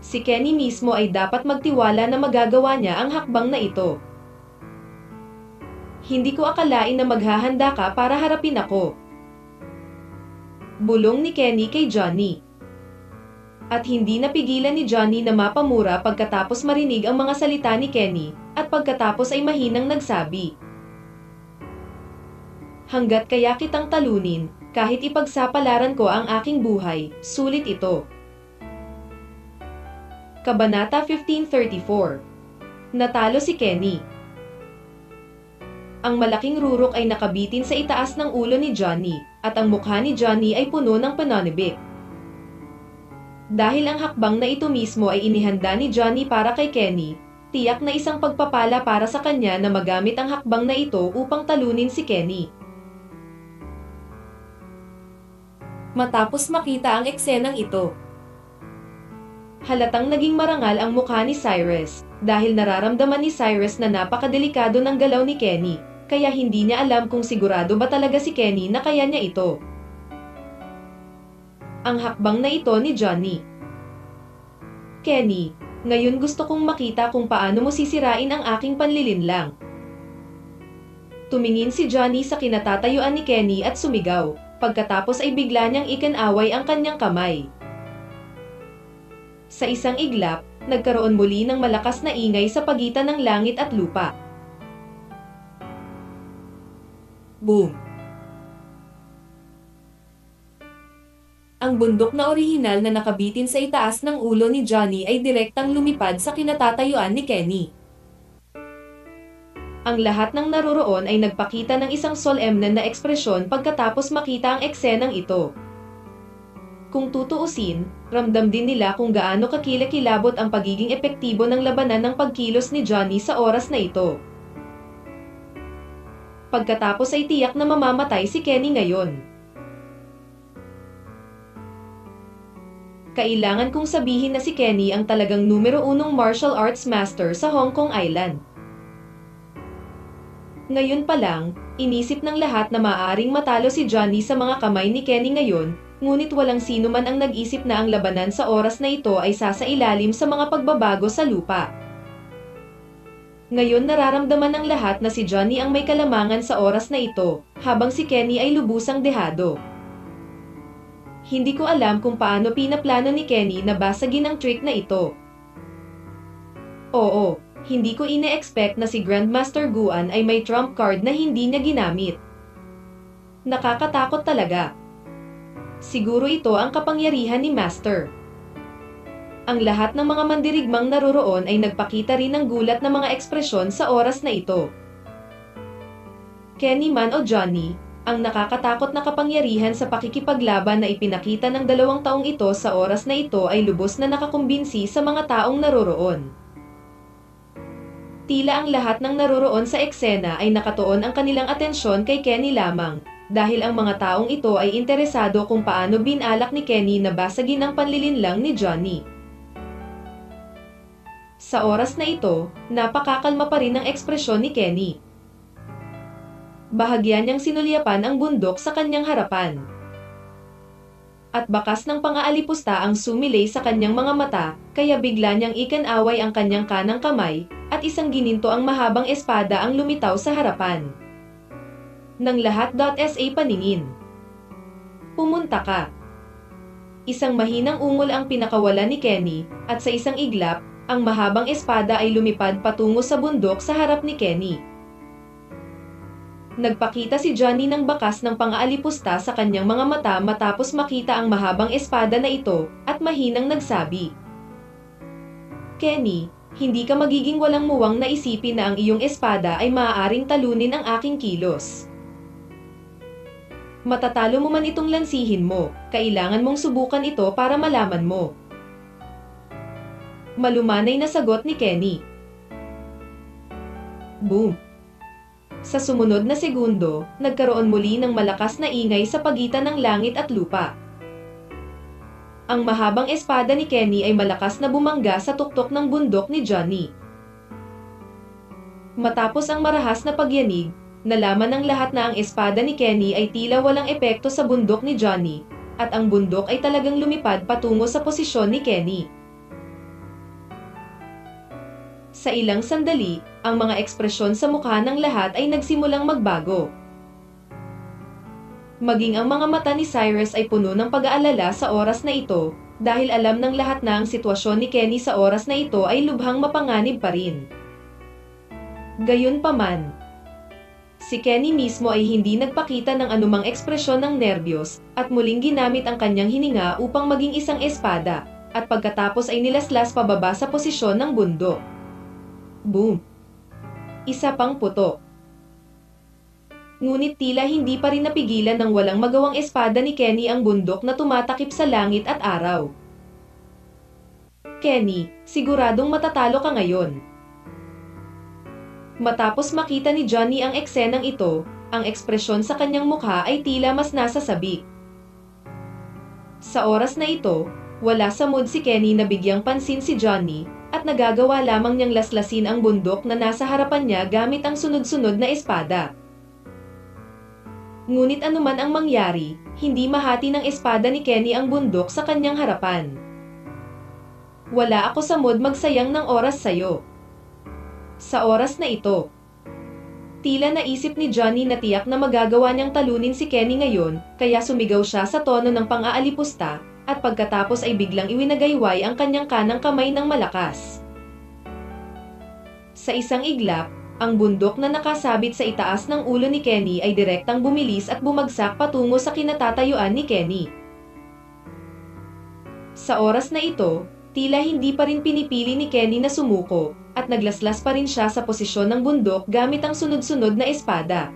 Si Kenny mismo ay dapat magtiwala na magagawa niya ang hakbang na ito. Hindi ko akalain na maghahanda ka para harapin ako. Bulong ni Kenny kay Johnny. At hindi napigilan ni Johnny na mapamura pagkatapos marinig ang mga salita ni Kenny, at pagkatapos ay mahinang nagsabi. Hanggat kaya kitang talunin, kahit ipagsapalaran ko ang aking buhay, sulit ito. Kabanata 1534. Natalo si Kenny. Ang malaking rurok ay nakabitin sa itaas ng ulo ni Johnny, at ang mukha ni Johnny ay puno ng pananibik. Dahil ang hakbang na ito mismo ay inihanda ni Johnny para kay Kenny, tiyak na isang pagpapala para sa kanya na magamit ang hakbang na ito upang talunin si Kenny. Matapos makita ang eksenang ito, halatang naging marangal ang mukha ni Cyrus, dahil nararamdaman ni Cyrus na napakadelikado ng galaw ni Kenny, kaya hindi niya alam kung sigurado ba talaga si Kenny na kaya niya ito. Ang hakbang na ito ni Johnny. Kenny, ngayon gusto kong makita kung paano mo sisirain ang aking panlilinlang. Tumingin si Johnny sa kinatatayuan ni Kenny at sumigaw, pagkatapos ay bigla niyang ikinaway ang kanyang kamay. Sa isang iglap, nagkaroon muli ng malakas na ingay sa pagitan ng langit at lupa. Boom! Ang bundok na orihinal na nakabitin sa itaas ng ulo ni Johnny ay direktang lumipad sa kinatatayuan ni Kenny. Ang lahat ng naroroon ay nagpakita ng isang solemne na ekspresyon pagkatapos makita ang eksenang ito. Kung tutuusin, ramdam din nila kung gaano kakilakilabot ang pagiging epektibo ng labanan ng pagkilos ni Johnny sa oras na ito. Pagkatapos ay tiyak na mamamatay si Kenny ngayon. Kailangan kong sabihin na si Kenny ang talagang numero 1 martial arts master sa Hong Kong Island. Ngayon pa lang, inisip ng lahat na maaaring matalo si Johnny sa mga kamay ni Kenny ngayon, ngunit walang sino man ang nag-isip na ang labanan sa oras na ito ay sasailalim sa mga pagbabago sa lupa. Ngayon nararamdaman ng lahat na si Johnny ang may kalamangan sa oras na ito, habang si Kenny ay lubusang dehado. Hindi ko alam kung paano pinaplano ni Kenny na basagin ang trick na ito. Oo, hindi ko ine-expect na si Grandmaster Guan ay may trump card na hindi niya ginamit. Nakakatakot talaga. Siguro ito ang kapangyarihan ni Master. Ang lahat ng mga mandirigmang naroroon ay nagpakita rin ng gulat na mga ekspresyon sa oras na ito. Kenny man o Johnny, ang nakakatakot na kapangyarihan sa pakikipaglaban na ipinakita ng 2 taong ito sa oras na ito ay lubos na nakakumbinsi sa mga taong naroroon. Tila ang lahat ng naroroon sa eksena ay nakatuon ang kanilang atensyon kay Kenny lamang, dahil ang mga taong ito ay interesado kung paano binalak ni Kenny na basagin ang panlilinlang ni Johnny. Sa oras na ito, napakakalma pa rin ang ekspresyon ni Kenny. Bahagyan niyang sinulyapan ang bundok sa kanyang harapan. At bakas ng pang-aalipusta ang sumilay sa kanyang mga mata, kaya bigla niyang ikanaway ang kanyang kanang kamay, at isang gininto ang mahabang espada ang lumitaw sa harapan ng lahat.sa paningin. Pumunta ka. Isang mahinang ungol ang pinakawala ni Kenny, at sa isang iglap, ang mahabang espada ay lumipad patungo sa bundok sa harap ni Kenny. Nagpakita si Johnny ng bakas ng pang-aalipusta sa kanyang mga mata matapos makita ang mahabang espada na ito, at mahinang nagsabi, "Kenny, hindi ka magiging walang muwang na isipin na ang iyong espada ay maaaring talunin ang aking kilos. Matatalo mo man itong lansihin mo, kailangan mong subukan ito para malaman mo." Malumanay na sagot ni Kenny. Boom! Sa sumunod na segundo, nagkaroon muli ng malakas na ingay sa pagitan ng langit at lupa. Ang mahabang espada ni Kenny ay malakas na bumangga sa tuktok ng bundok ni Johnny. Matapos ang marahas na pagyanig, nalaman ng lahat na ang espada ni Kenny ay tila walang epekto sa bundok ni Johnny, at ang bundok ay talagang lumipad patungo sa posisyon ni Kenny. Sa ilang sandali, ang mga ekspresyon sa mukha ng lahat ay nagsimulang magbago. Maging ang mga mata ni Cyrus ay puno ng pag-aalala sa oras na ito, dahil alam ng lahat na ang sitwasyon ni Kenny sa oras na ito ay lubhang mapanganib pa rin. Gayunpaman, si Kenny mismo ay hindi nagpakita ng anumang ekspresyon ng nerbiyos, at muling ginamit ang kanyang hininga upang maging isang espada, at pagkatapos ay nilaslas pababa sa posisyon ng bundok. Boom! Isa pang putok. Ngunit tila hindi pa rin napigilan ng walang magawang espada ni Kenny ang bundok na tumatakip sa langit at araw. "Kenny, siguradong matatalo ka ngayon." Matapos makita ni Johnny ang eksenang ito, ang ekspresyon sa kanyang mukha ay tila mas nasasabi. Sa oras na ito, wala sa mood si Kenny na bigyang pansin si Johnny, at nagagawa lamang niyang laslasin ang bundok na nasa harapan niya gamit ang sunod-sunod na espada. Ngunit anuman ang mangyari, hindi mahati ng espada ni Kenny ang bundok sa kanyang harapan. "Wala ako sa mood magsayang ng oras sa'yo." Sa oras na ito, tila naisip ni Johnny na tiyak na magagawa niyang talunin si Kenny ngayon, kaya sumigaw siya sa tono ng pang-aalipusta, at pagkatapos ay biglang iwinagayway ang kanyang kanang kamay ng malakas. Sa isang iglap, ang bundok na nakasabit sa itaas ng ulo ni Kenny ay direktang bumilis at bumagsak patungo sa kinatatayuan ni Kenny. Sa oras na ito, tila hindi pa rin pinipili ni Kenny na sumuko, at naglaslas pa rin siya sa posisyon ng bundok gamit ang sunod-sunod na espada.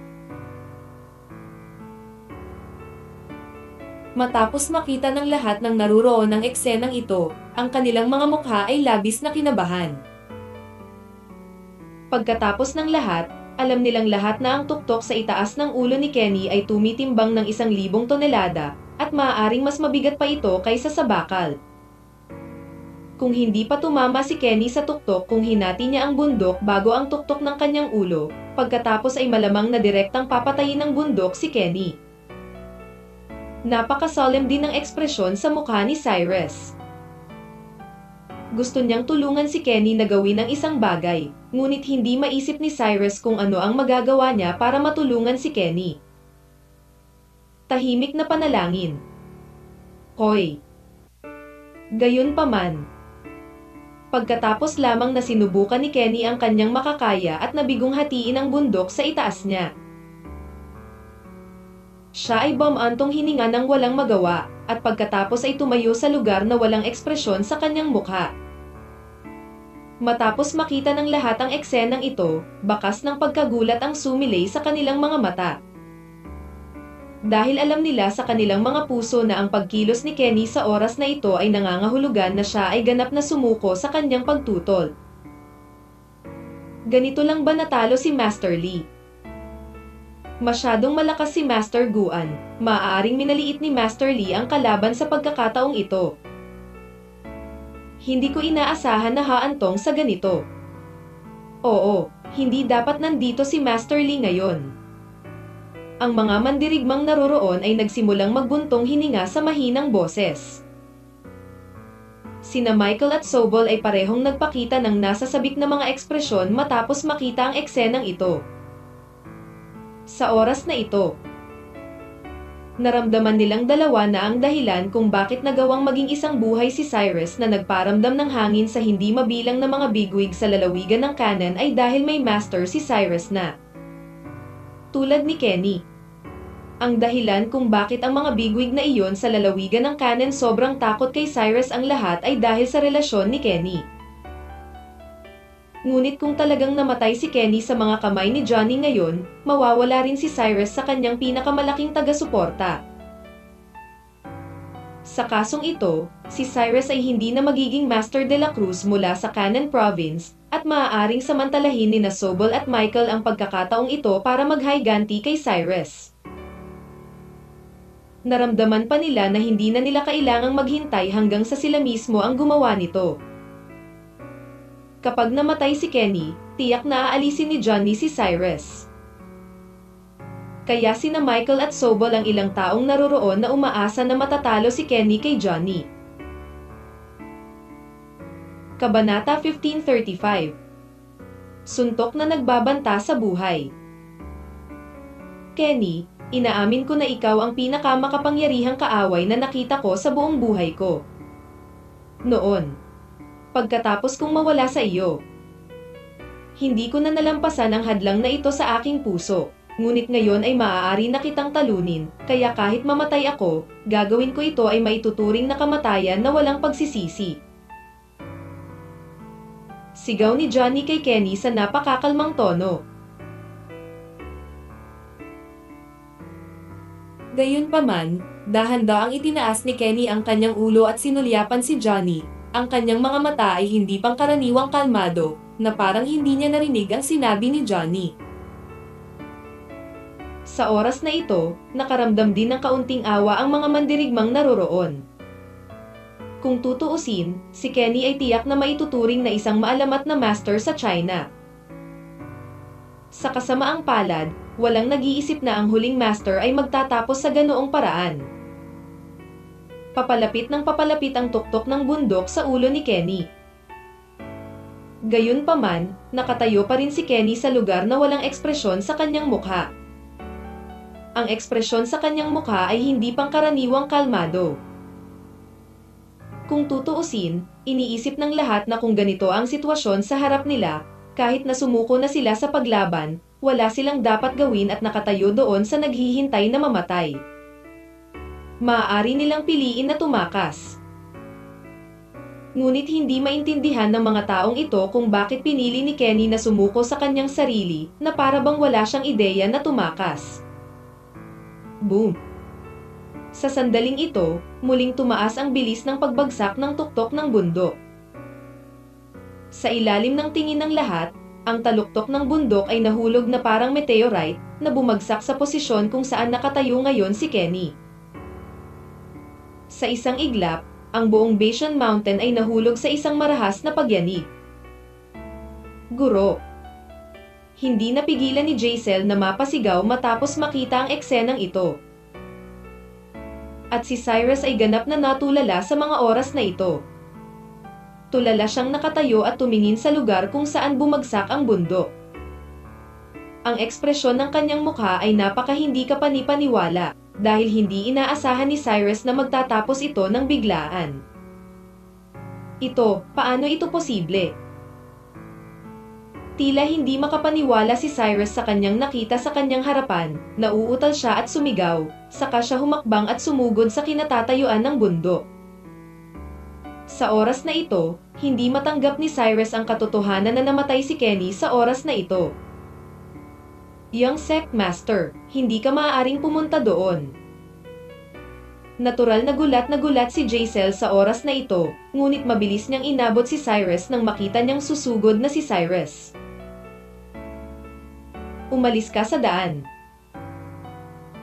Matapos makita ng lahat ng naruroon ng eksenang ito, ang kanilang mga mukha ay labis na kinabahan. Pagkatapos ng lahat, alam nilang lahat na ang tuktok sa itaas ng ulo ni Kenny ay tumitimbang ng 1,000 tonelada, at maaaring mas mabigat pa ito kaysa sa bakal. Kung hindi pa tumama si Kenny sa tuktok kung hinati niya ang bundok bago ang tuktok ng kanyang ulo, pagkatapos ay malamang na direktang papatayin ng bundok si Kenny. Napakasolemn din ng ekspresyon sa mukha ni Cyrus. Gusto niyang tulungan si Kenny na gawin ang isang bagay, ngunit hindi maisip ni Cyrus kung ano ang magagawa niya para matulungan si Kenny. Tahimik na panalangin. Hoy! Gayunpaman, pagkatapos lamang na sinubukan ni Kenny ang kanyang makakaya at nabigong hatiin ang bundok sa itaas niya. Siya ay bumantong hininga ng walang magawa, at pagkatapos ay tumayo sa lugar na walang ekspresyon sa kanyang mukha. Matapos makita ng lahat ang eksenang ito, bakas ng pagkagulat ang sumilay sa kanilang mga mata. Dahil alam nila sa kanilang mga puso na ang pagkilos ni Kenny sa oras na ito ay nangangahulugan na siya ay ganap na sumuko sa kanyang pagtutol. Ganito lang ba natalo si Master Lee? Masyadong malakas si Master Guan, maaaring minaliit ni Master Lee ang kalaban sa pagkakataong ito. Hindi ko inaasahan na haantong sa ganito. Oo, hindi dapat nandito si Master Lee ngayon. Ang mga mandirigmang naroroon ay nagsimulang magbuntong hininga sa mahinang boses. Sina Michael at Sobol ay parehong nagpakita ng nasasabik na mga ekspresyon matapos makita ang eksenang ito. Sa oras na ito, naramdaman nilang dalawa na ang dahilan kung bakit nagawang maging isang buhay si Cyrus na nagparamdam ng hangin sa hindi mabilang na mga bigwig sa lalawigan ng kanan ay dahil may master si Cyrus na. tulad ni Kenny. Ang dahilan kung bakit ang mga bigwig na iyon sa lalawigan ng Kanan sobrang takot kay Cyrus ang lahat ay dahil sa relasyon ni Kenny. Ngunit kung talagang namatay si Kenny sa mga kamay ni Johnny ngayon, mawawala rin si Cyrus sa kanyang pinakamalaking taga-suporta. Sa kasong ito, si Cyrus ay hindi na magiging Master de la Cruz mula sa Kanan Province, at maaaring samantalahin ni Sobol at Michael ang pagkakataong ito para maghiganti kay Cyrus. Naramdaman pa nila na hindi na nila kailangang maghintay hanggang sa sila mismo ang gumawa nito. Kapag namatay si Kenny, tiyak na aalisin ni Johnny si Cyrus. Kaya sina Michael at Sobol ang ilang taong naroroon na umaasa na matatalo si Kenny kay Johnny. Kabanata 1535. Suntok na nagbabanta sa buhay. Kenny, inaamin ko na ikaw ang pinakamakapangyarihang kaaway na nakita ko sa buong buhay ko. Noon, pagkatapos kong mawala sa iyo, hindi ko na nalampasan ang hadlang na ito sa aking puso, ngunit ngayon ay maaari na kitang talunin, kaya kahit mamatay ako, gagawin ko ito ay maituturing na kamatayan na walang pagsisisi. Sigaw ni Johnny kay Kenny sa napakakalmang tono. Gayunpaman, dahan-daang itinaas ni Kenny ang kanyang ulo at sinulyapan si Johnny. Ang kanyang mga mata ay hindi pangkaraniwang kalmado, na parang hindi niya narinig ang sinabi ni Johnny. Sa oras na ito, nakaramdam din ng kaunting awa ang mga mandirigmang naroroon. Kung tutuusin, si Kenny ay tiyak na maituturing na isang maalamat na master sa China. Sa kasamaang palad, walang nag-iisip na ang huling master ay magtatapos sa ganoong paraan. Papalapit ng papalapit ang tuktok ng bundok sa ulo ni Kenny. Gayunpaman, nakatayo pa rin si Kenny sa lugar na walang ekspresyon sa kanyang mukha. Ang ekspresyon sa kanyang mukha ay hindi pangkaraniwang kalmado. Kung tutuusin, iniisip ng lahat na kung ganito ang sitwasyon sa harap nila, kahit na sumuko na sila sa paglaban, wala silang dapat gawin at nakatayo doon sa naghihintay na mamatay. Maaari nilang piliin na tumakas. Ngunit hindi maintindihan ng mga taong ito kung bakit pinili ni Kenny na sumuko sa kanyang sarili na para bang wala siyang ideya na tumakas. Boom! Sa sandaling ito, muling tumaas ang bilis ng pagbagsak ng tuktok ng bundok. Sa ilalim ng tingin ng lahat, ang taluktok ng bundok ay nahulog na parang meteorite na bumagsak sa posisyon kung saan nakatayo ngayon si Kenny. Sa isang iglap, ang buong Bashan Mountain ay nahulog sa isang marahas na pagyanig. Guro! Hindi napigilan ni Jaisel na mapasigaw matapos makita ang eksenang ito. At si Cyrus ay ganap na natulala sa mga oras na ito. Tulala siyang nakatayo at tumingin sa lugar kung saan bumagsak ang bundok. Ang ekspresyon ng kanyang mukha ay napaka hindi kapanipaniwala, dahil hindi inaasahan ni Cyrus na magtatapos ito ng biglaan. Paano ito posible? Tila hindi makapaniwala si Cyrus sa kanyang nakita sa kanyang harapan, nauutal siya at sumigaw, saka siya humakbang at sumugod sa kinatatayuan ng bundok. Sa oras na ito, hindi matanggap ni Cyrus ang katotohanan na namatay si Kenny sa oras na ito. Young Sect Master, hindi ka maaaring pumunta doon. Natural na gulat si Jaisel sa oras na ito, ngunit mabilis niyang inabot si Cyrus nang makita niyang susugod na si Cyrus. Umalis ka sa daan.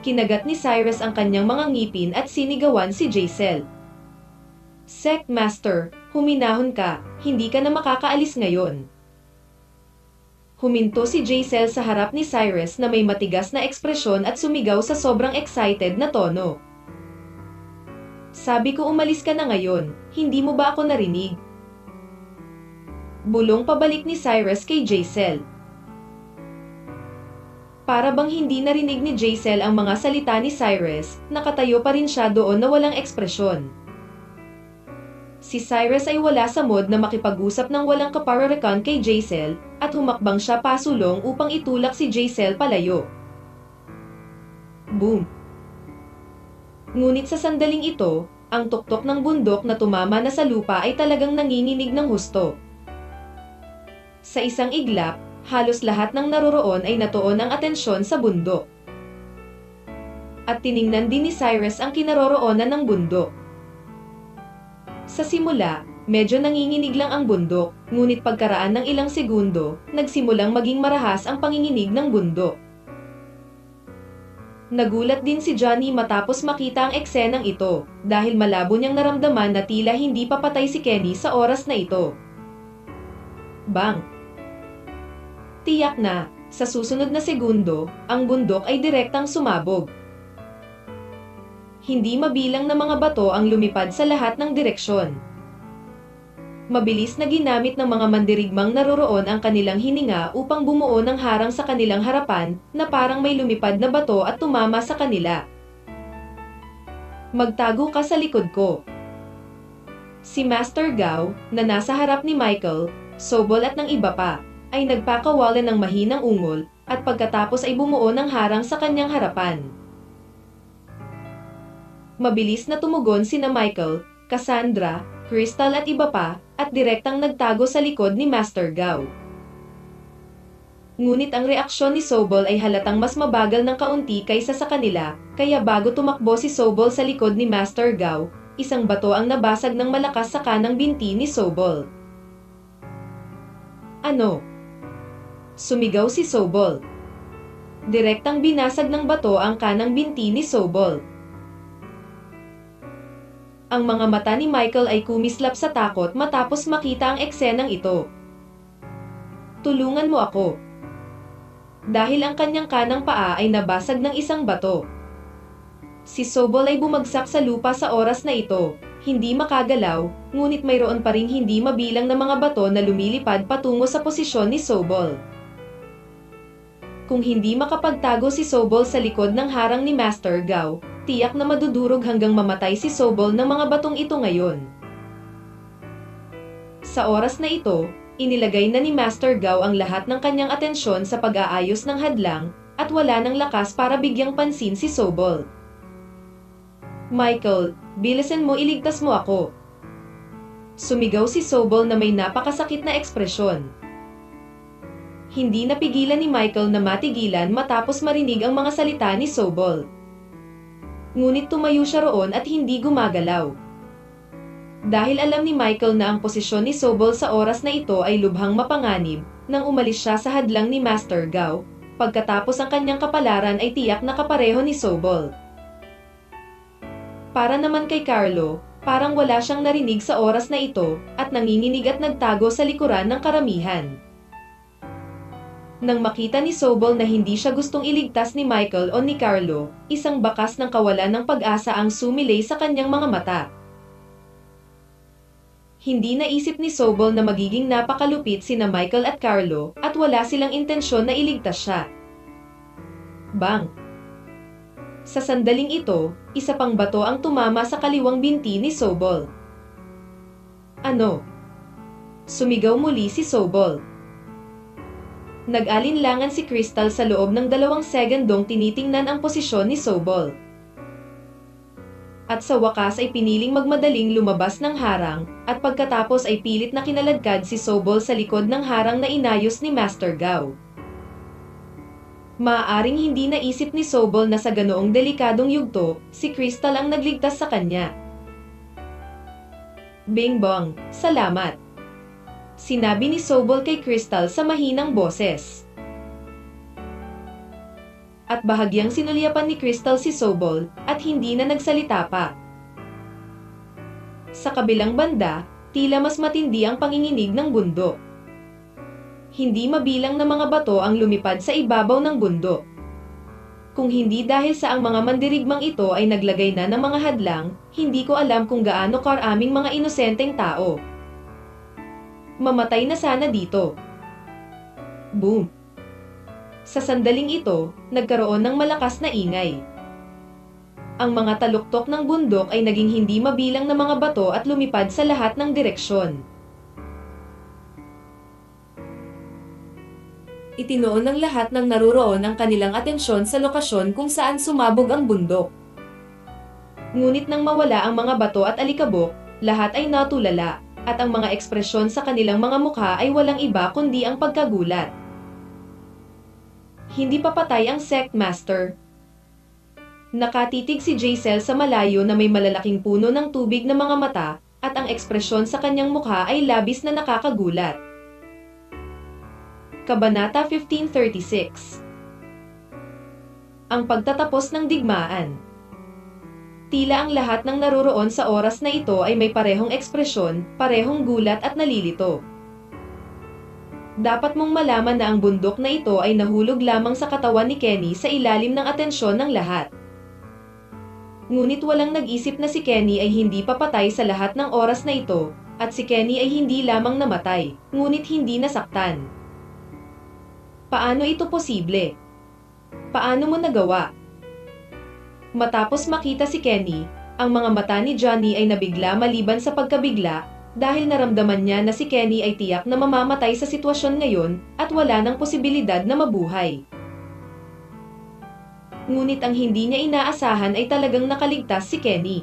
Kinagat ni Cyrus ang kanyang mga ngipin at sinigawan si Jaisel. Sect Master, huminahon ka, hindi ka na makakaalis ngayon. Huminto si Jaisel sa harap ni Cyrus na may matigas na ekspresyon at sumigaw sa sobrang excited na tono. Sabi ko umalis ka na ngayon, hindi mo ba ako narinig? Bulong pabalik ni Cyrus kay Jaisel. Para bang hindi narinig ni Jaisel ang mga salita ni Cyrus, nakatayo pa rin siya doon na walang ekspresyon. Si Cyrus ay wala sa mood na makipag-usap ng walang kapararakan kay Jaisel, at humakbang siya pasulong upang itulak si Jaisel palayo. Boom! Ngunit sa sandaling ito, ang tuktok ng bundok na tumama na sa lupa ay talagang nanginginig ng husto. Sa isang iglap, halos lahat ng naroroon ay natuon ang atensyon sa bundok. At tiningnan din ni Cyrus ang kinaroroonan ng bundok. Sa simula, medyo nanginginig lang ang bundok, ngunit pagkaraan ng ilang segundo, nagsimulang maging marahas ang panginginig ng bundok. Nagulat din si Johnny matapos makita ang eksenang ito, dahil malabo niyang naramdaman na tila hindi pa patay si Kenny sa oras na ito. Bang! Tiyak na, sa susunod na segundo, ang bundok ay direktang sumabog. Hindi mabilang na mga bato ang lumipad sa lahat ng direksyon. Mabilis na ginamit ng mga mandirigmang naroroon ang kanilang hininga upang bumuo ng harang sa kanilang harapan na parang may lumipad na bato at tumama sa kanila. Magtago ka sa likod ko. Si Master Gao, na nasa harap ni Michael, Sobol at ng iba pa, ay nagpakawalan ng mahinang ungol at pagkatapos ay bumuo ng harang sa kanyang harapan. Mabilis na tumugon sina Michael, Cassandra, Crystal at iba pa, at direktang nagtago sa likod ni Master Gao. Ngunit ang reaksyon ni Sobol ay halatang mas mabagal ng kaunti kaysa sa kanila, kaya bago tumakbo si Sobol sa likod ni Master Gao, isang bato ang nabasag ng malakas sa kanang binti ni Sobol. Ano? Sumigaw si Sobol. Direktang binasag ng bato ang kanang binti ni Sobol. Ang mga mata ni Michael ay kumislap sa takot matapos makita ang eksenang ito. Tulungan mo ako. Dahil ang kanyang kanang paa ay nabasag ng isang bato. Si Sobol ay bumagsak sa lupa sa oras na ito, hindi makagalaw, ngunit mayroon pa ring hindi mabilang na mga bato na lumilipad patungo sa posisyon ni Sobol. Kung hindi makapagtago si Sobol sa likod ng harang ni Master Gao, tiyak na madudurog hanggang mamatay si Sobol ng mga batong ito ngayon. Sa oras na ito, inilagay na ni Master Gao ang lahat ng kanyang atensyon sa pag-aayos ng hadlang, at wala ng lakas para bigyang pansin si Sobol. Michael, bilisan mo, iligtas mo ako. Sumigaw si Sobol na may napakasakit na ekspresyon. Hindi napigilan ni Michael na matigilan matapos marinig ang mga salita ni Sobol. Ngunit tumayo siya roon at hindi gumagalaw. Dahil alam ni Michael na ang posisyon ni Sobol sa oras na ito ay lubhang mapanganib, nang umalis siya sa hadlang ni Master Gao, pagkatapos ang kanyang kapalaran ay tiyak na kapareho ni Sobol. Para naman kay Carlo, parang wala siyang narinig sa oras na ito, at nanginginig at nagtago sa likuran ng karamihan. Nang makita ni Sobol na hindi siya gustong iligtas ni Michael o ni Carlo, isang bakas ng kawalan ng pag-asa ang sumilay sa kanyang mga mata. Hindi naisip ni Sobol na magiging napakalupit sina Michael at Carlo at wala silang intensyon na iligtas siya. Bang! Sa sandaling ito, isa pang bato ang tumama sa kaliwang binti ni Sobol. Ano? Sumigaw muli si Sobol. Nag-alinlangan si Crystal sa loob ng 2 segundong tinitingnan ang posisyon ni Sobol. At sa wakas ay piniling magmadaling lumabas ng harang, at pagkatapos ay pilit na kinaladkad si Sobol sa likod ng harang na inayos ni Master Gao. Maaaring hindi naisip ni Sobol na sa ganoong delikadong yugto, si Crystal ang nagligtas sa kanya. Bing bong, salamat! Sinabi ni Sobol kay Crystal sa mahinang boses. At bahagyang sinulyapan ni Crystal si Sobol, at hindi na nagsalita pa. Sa kabilang banda, tila mas matindi ang panginginig ng bundok. Hindi mabilang na mga bato ang lumipad sa ibabaw ng bundok. Kung hindi dahil sa ang mga mandirigmang ito ay naglagay na ng mga hadlang, hindi ko alam kung gaano karaming mga inosenteng tao. Mamatay na sana dito. Boom! Sa sandaling ito, nagkaroon ng malakas na ingay. Ang mga taluktok ng bundok ay naging hindi mabilang na mga bato at lumipad sa lahat ng direksyon. Itinoon ng lahat ng naruroon ang kanilang atensyon sa lokasyon kung saan sumabog ang bundok. Ngunit nang mawala ang mga bato at alikabok, lahat ay natulala, at ang mga ekspresyon sa kanilang mga mukha ay walang iba kundi ang pagkagulat. Hindi pa patay ang Sect Master. Nakatitig si Jaisel sa malayo na may malalaking puno ng tubig na mga mata, at ang ekspresyon sa kanyang mukha ay labis na nakakagulat. Kabanata 1536. Ang pagtatapos ng digmaan. Tila ang lahat ng naroroon sa oras na ito ay may parehong ekspresyon, parehong gulat at nalilito. Dapat mong malaman na ang bundok na ito ay nahulog lamang sa katawan ni Kenny sa ilalim ng atensyon ng lahat. Ngunit walang nag-isip na si Kenny ay hindi papatay sa lahat ng oras na ito, at si Kenny ay hindi lamang namatay, ngunit hindi nasaktan. Paano ito posible? Paano mo nagawa? Matapos makita si Kenny, ang mga mata ni Johnny ay nabigla maliban sa pagkabigla, dahil naramdaman niya na si Kenny ay tiyak na mamamatay sa sitwasyon ngayon at wala ng posibilidad na mabuhay. Ngunit ang hindi niya inaasahan ay talagang nakaligtas si Kenny.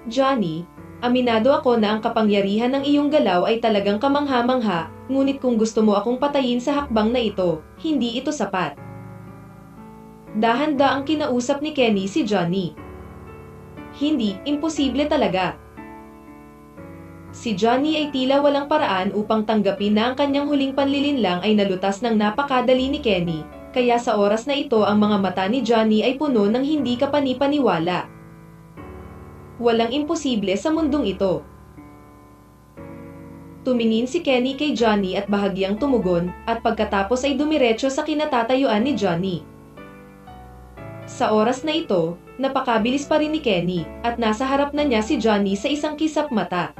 Johnny, aminado ako na ang kapangyarihan ng iyong galaw ay talagang kamangha-mangha, ngunit kung gusto mo akong patayin sa hakbang na ito, hindi ito sapat. Dahan-daang kinausap ni Kenny si Johnny. Hindi, imposible talaga. Si Johnny ay tila walang paraan upang tanggapin na ang kanyang huling panlilinlang ay nalutas ng napakadali ni Kenny, kaya sa oras na ito ang mga mata ni Johnny ay puno ng hindi kapanipaniwala. Walang imposible sa mundong ito. Tumingin si Kenny kay Johnny at bahagyang tumugon, at pagkatapos ay dumiretso sa kinatatayuan ni Johnny. Sa oras na ito, napakabilis pa rin ni Kenny, at nasa harap na niya si Johnny sa isang kisap mata.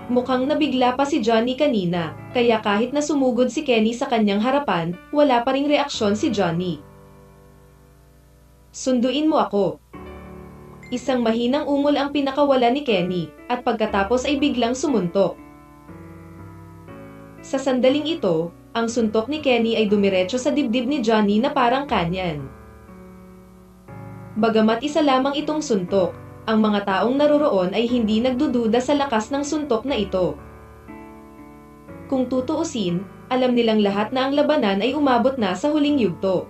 Mukhang nabigla pa si Johnny kanina, kaya kahit na sumugod si Kenny sa kanyang harapan, wala pa ring reaksyon si Johnny. Sunduin mo ako. Isang mahinang ungol ang pinakawala ni Kenny, at pagkatapos ay biglang sumuntok. Sa sandaling ito, ang suntok ni Kenny ay dumiretso sa dibdib ni Johnny na parang kanyan. Bagamat isa lamang itong suntok, ang mga taong naroroon ay hindi nagdududa sa lakas ng suntok na ito. Kung tutuusin, alam nilang lahat na ang labanan ay umabot na sa huling yugto.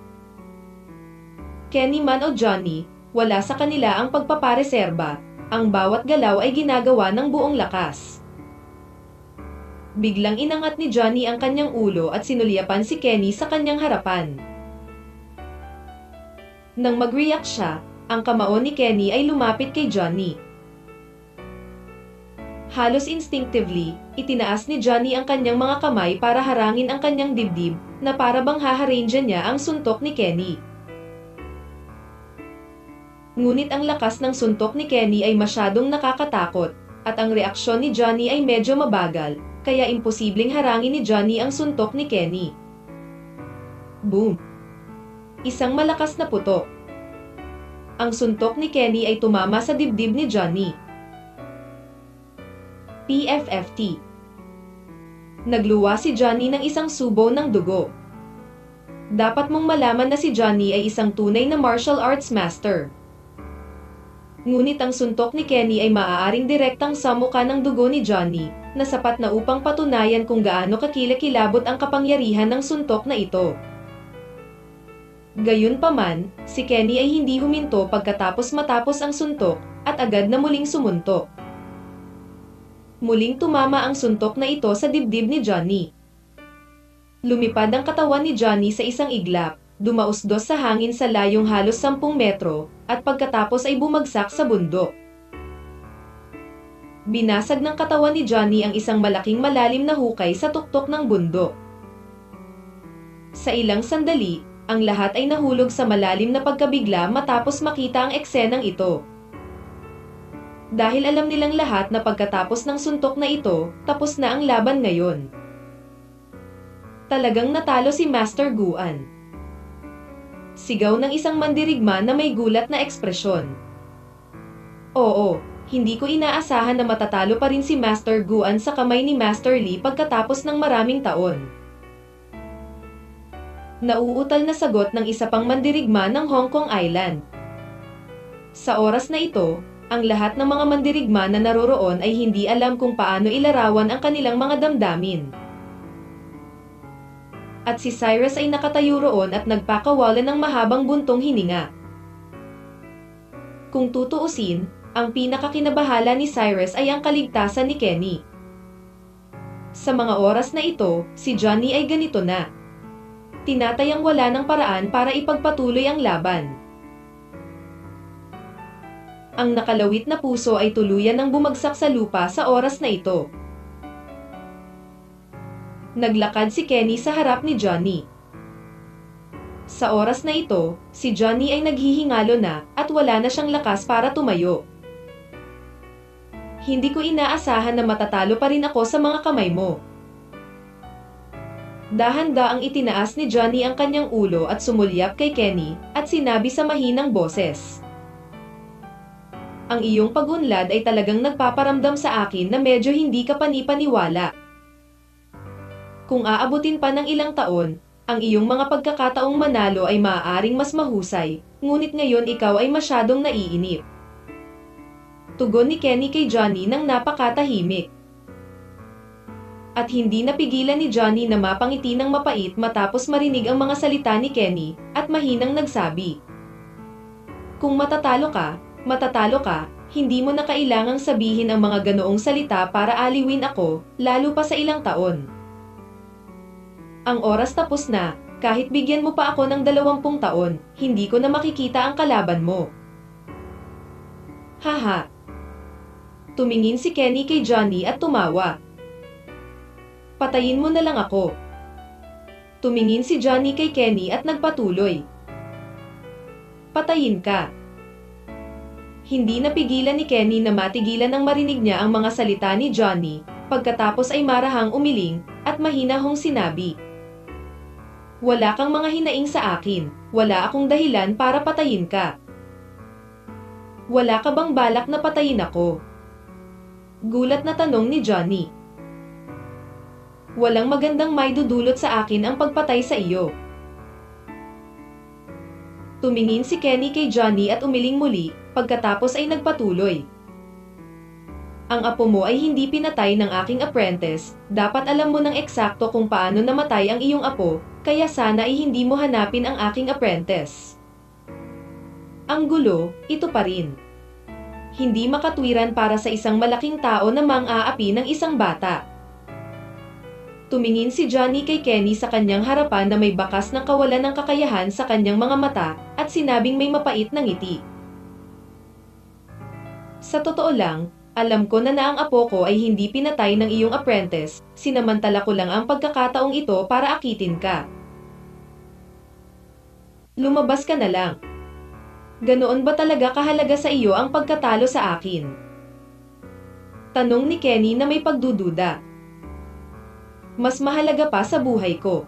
Kenny man o Johnny, wala sa kanila ang pagpapareserba, ang bawat galaw ay ginagawa ng buong lakas. Biglang inangat ni Johnny ang kanyang ulo at sinulyapan si Kenny sa kanyang harapan. Nang mag-react siya, ang kamao ni Kenny ay lumapit kay Johnny. Halos instinctively, itinaas ni Johnny ang kanyang mga kamay para harangin ang kanyang dibdib, na para bang haharangin niya ang suntok ni Kenny. Ngunit ang lakas ng suntok ni Kenny ay masyadong nakakatakot, at ang reaksyon ni Johnny ay medyo mabagal, kaya imposibleng harangin ni Johnny ang suntok ni Kenny. Boom! Isang malakas na putok. Ang suntok ni Kenny ay tumama sa dibdib ni Johnny. PFFT. Nagluwa si Johnny ng isang subo ng dugo. Dapat mong malaman na si Johnny ay isang tunay na martial arts master. Ngunit ang suntok ni Kenny ay maaaring direktang samuka ng dugo ni Johnny, na sapat na upang patunayan kung gaano kakilakilabot ang kapangyarihan ng suntok na ito. Gayunpaman, si Kenny ay hindi huminto matapos ang suntok, at agad na muling sumuntok. Muling tumama ang suntok na ito sa dibdib ni Johnny. Lumipad ang katawan ni Johnny sa isang iglap, dumausdos sa hangin sa layong halos 10 metro, at pagkatapos ay bumagsak sa bundok. Binasag ng katawan ni Johnny ang isang malaking malalim na hukay sa tuktok ng bundok. Sa ilang sandali, ang lahat ay nahulog sa malalim na pagkabigla matapos makita ang eksenang ito. Dahil alam nilang lahat na pagkatapos ng suntok na ito, tapos na ang laban ngayon. Talagang natalo si Master Guan. Sigaw ng isang mandirigma na may gulat na ekspresyon. Oo, Hindi ko inaasahan na matatalo pa rin si Master Guan sa kamay ni Master Li pagkatapos ng maraming taon. Nauutal na sagot ng isa pang mandirigma ng Hong Kong Island. Sa oras na ito, ang lahat ng mga mandirigma na naroroon ay hindi alam kung paano ilarawan ang kanilang mga damdamin. At si Cyrus ay nakatayo roon at nagpakawalan ng mahabang buntong hininga. Kung tutuusin, ang pinakakinabahala ni Cyrus ay ang kaligtasan ni Kenny. Sa mga oras na ito, si Johnny ay ganito na. Tinatayang wala ng paraan para ipagpatuloy ang laban. Ang nakalawit na puso ay tuluyan ng bumagsak sa lupa sa oras na ito. Naglakad si Kenny sa harap ni Johnny. Sa oras na ito, si Johnny ay naghihingalo na at wala na siyang lakas para tumayo. Hindi ko inaasahan na matatalo pa rin ako sa mga kamay mo. Dahan-daang itinaas ni Johnny ang kanyang ulo at sumulyap kay Kenny at sinabi sa mahinang boses. Ang iyong pag-unlad ay talagang nagpaparamdam sa akin na medyo hindi ka panipaniwala. Kung aabutin pa ng ilang taon, ang iyong mga pagkakataong manalo ay maaaring mas mahusay, ngunit ngayon ikaw ay masyadong naiinip. Tugon ni Kenny kay Johnny nang napakatahimik. At hindi napigilan ni Johnny na mapangiti ng mapait matapos marinig ang mga salita ni Kenny at mahinang nagsabi. Kung matatalo ka, hindi mo na kailangang sabihin ang mga ganoong salita para aliwin ako, lalo pa sa ilang taon. Ang oras tapos na, kahit bigyan mo pa ako ng 20 taon, hindi ko na makikita ang kalaban mo. Haha. Tumingin si Kenny kay Johnny at tumawa. Patayin mo na lang ako. Tumingin si Johnny kay Kenny at nagpatuloy. Patayin ka. Hindi napigilan ni Kenny na matigilan nang marinig niya ang mga salita ni Johnny, pagkatapos ay marahang umiling at mahinahong sinabi. Wala kang mga hinaing sa akin, wala akong dahilan para patayin ka. Wala ka bang balak na patayin ako? Gulat na tanong ni Johnny. Walang magandang maidudulot sa akin ang pagpatay sa iyo. Tumingin si Kenny kay Johnny at umiling muli, pagkatapos ay nagpatuloy. Ang apo mo ay hindi pinatay ng aking apprentice, dapat alam mo ng eksakto kung paano namatay ang iyong apo, kaya sana ay hindi mo hanapin ang aking apprentice. Ang gulo, ito pa rin. Hindi makatwiran para sa isang malaking tao na mang-aapi ng isang bata. Tumingin si Johnny kay Kenny sa kanyang harapan na may bakas ng kawalan ng kakayahan sa kanyang mga mata at sinabing may mapait na ngiti. Sa totoo lang, alam ko na ang apo ko ay hindi pinatay ng iyong apprentice, sinamantala ko lang ang pagkakataong ito para akitin ka. Lumabas ka na lang. Ganoon ba talaga kahalaga sa iyo ang pagkatalo sa akin? Tanong ni Kenny na may pagdududa. Mas mahalaga pa sa buhay ko.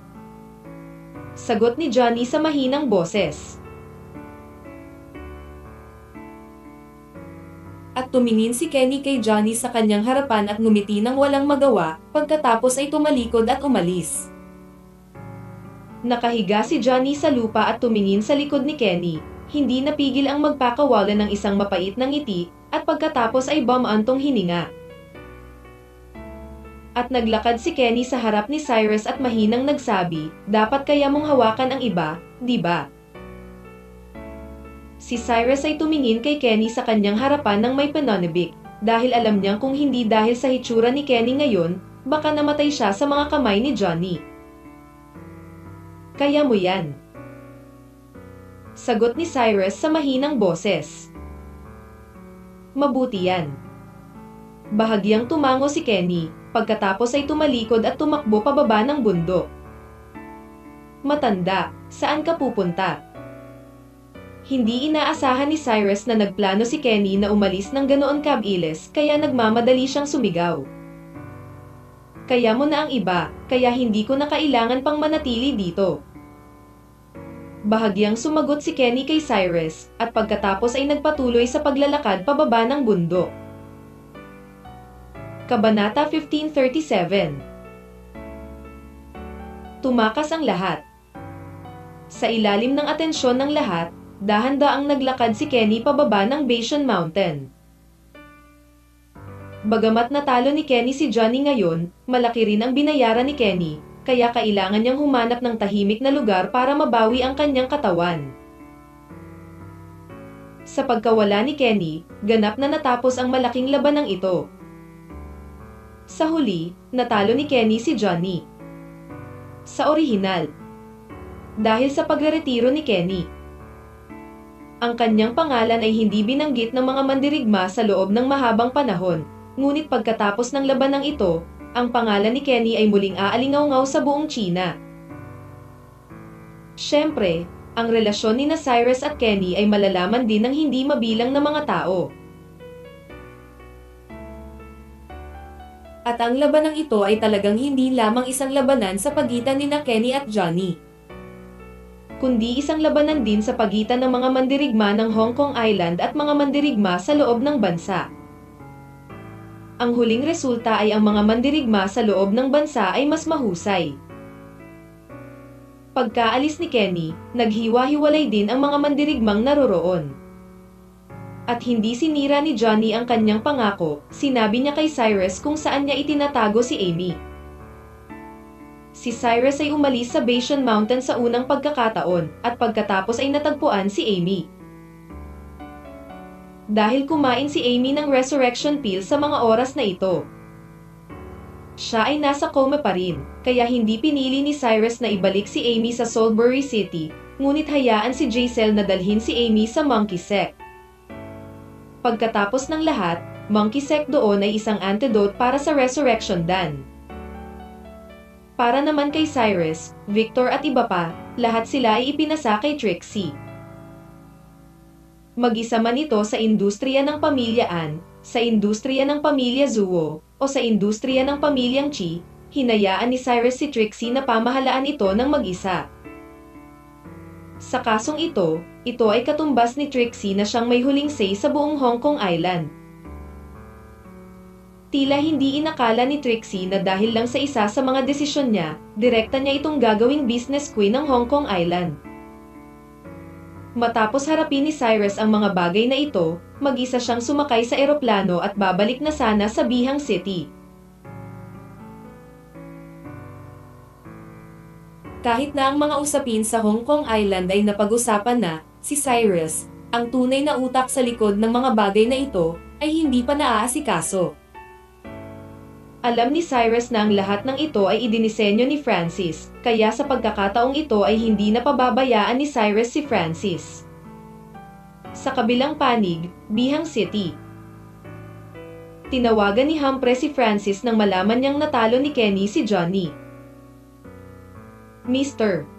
Sagot ni Johnny sa mahinang boses. At tumingin si Kenny kay Johnny sa kanyang harapan at ngumiti ng walang magawa, pagkatapos ay tumalikod at umalis. Nakahiga si Johnny sa lupa at tumingin sa likod ni Kenny, hindi napigil ang magpakawalan ng isang mapait na ngiti, at pagkatapos ay bumaantong hininga. At naglakad si Kenny sa harap ni Cyrus at mahinang nagsabi, dapat kaya mong hawakan ang iba, di ba? Si Cyrus ay tumingin kay Kenny sa kanyang harapan ng may pananabik, dahil alam niyang kung hindi dahil sa hitsura ni Kenny ngayon, baka namatay siya sa mga kamay ni Johnny. Kaya mo yan. Sagot ni Cyrus sa mahinang boses. Mabuti yan. Bahagyang tumango si Kenny, pagkatapos ay tumalikod at tumakbo pababa ng bundok. Matanda, saan ka pupunta? Hindi inaasahan ni Cyrus na nagplano si Kenny na umalis ng ganoon kabilis, kaya nagmamadali siyang sumigaw. Kaya mo na ang iba, kaya hindi ko na kailangan pang manatili dito. Bahagyang sumagot si Kenny kay Cyrus, at pagkatapos ay nagpatuloy sa paglalakad pababa ng bundok. Kabanata 1537. Tumakas ang lahat. Sa ilalim ng atensyon ng lahat, dahan-daang naglakad si Kenny pababa ng Bashan Mountain. Bagamat natalo ni Kenny si Johnny ngayon, malaki rin ang binayaran ni Kenny, kaya kailangan niyang humanap ng tahimik na lugar para mabawi ang kanyang katawan. Sa pagkawala ni Kenny, ganap na natapos ang malaking labanang ito. Sa huli, natalo ni Kenny si Johnny. Sa orihinal, dahil sa pagreretiro ni Kenny, ang kanyang pangalan ay hindi binanggit ng mga mandirigma sa loob ng mahabang panahon, ngunit pagkatapos ng labanang ito, ang pangalan ni Kenny ay muling aalingaw-ngaw sa buong China. Siyempre, ang relasyon ni Cyrus at Kenny ay malalaman din ng hindi mabilang na mga tao. At ang labanang ito ay talagang hindi lamang isang labanan sa pagitan ni Kenny at Johnny, kundi isang labanan din sa pagitan ng mga mandirigma ng Hong Kong Island at mga mandirigma sa loob ng bansa. Ang huling resulta ay ang mga mandirigma sa loob ng bansa ay mas mahusay. Pagkaalis ni Kenny, naghiwa-hiwalay din ang mga mandirigmang naroroon. At hindi sinira ni Johnny ang kanyang pangako, sinabi niya kay Cyrus kung saan niya itinatago si Amy. Si Cyrus ay umalis sa Bashan Mountain sa unang pagkakataon, at pagkatapos ay natagpuan si Amy. Dahil kumain si Amy ng resurrection pill sa mga oras na ito, siya ay nasa coma pa rin, kaya hindi pinili ni Cyrus na ibalik si Amy sa Salisbury City, ngunit hayaan si Giselle na dalhin si Amy sa Monkey Sect. Pagkatapos ng lahat, Monkey Sect doon ay isang antidote para sa Resurrection Dan. Para naman kay Cyrus, Victor at iba pa, lahat sila ay ipinasa kay Trixie. Mag-isa man ito sa industriya ng pamilya An, sa industriya ng pamilya Zuo, o sa industriya ng pamilyang Chi, hinayaan ni Cyrus si Trixie na pamahalaan ito ng mag-isa. Sa kasong ito ay katumbas ni Trixie na siyang may huling say sa buong Hong Kong Island. Tila hindi inakala ni Trixie na dahil lang sa isa sa mga desisyon niya, direkta niya itong gagawing business queen ng Hong Kong Island. Matapos harapin ni Cyrus ang mga bagay na ito, mag-isa siyang sumakay sa eroplano at babalik na sana sa Bihang City. Kahit na ang mga usapin sa Hong Kong Island ay napag-usapan na, si Cyrus, ang tunay na utak sa likod ng mga bagay na ito, ay hindi pa naaasikaso. Alam ni Cyrus na ang lahat ng ito ay idinisenyo ni Francis, kaya sa pagkakataong ito ay hindi napababayaan ni Cyrus si Francis. Sa kabilang panig, Bihang City. Tinawagan ni Humphrey si Francis nang malaman niyang natalo ni Kenny si Johnny. Mr.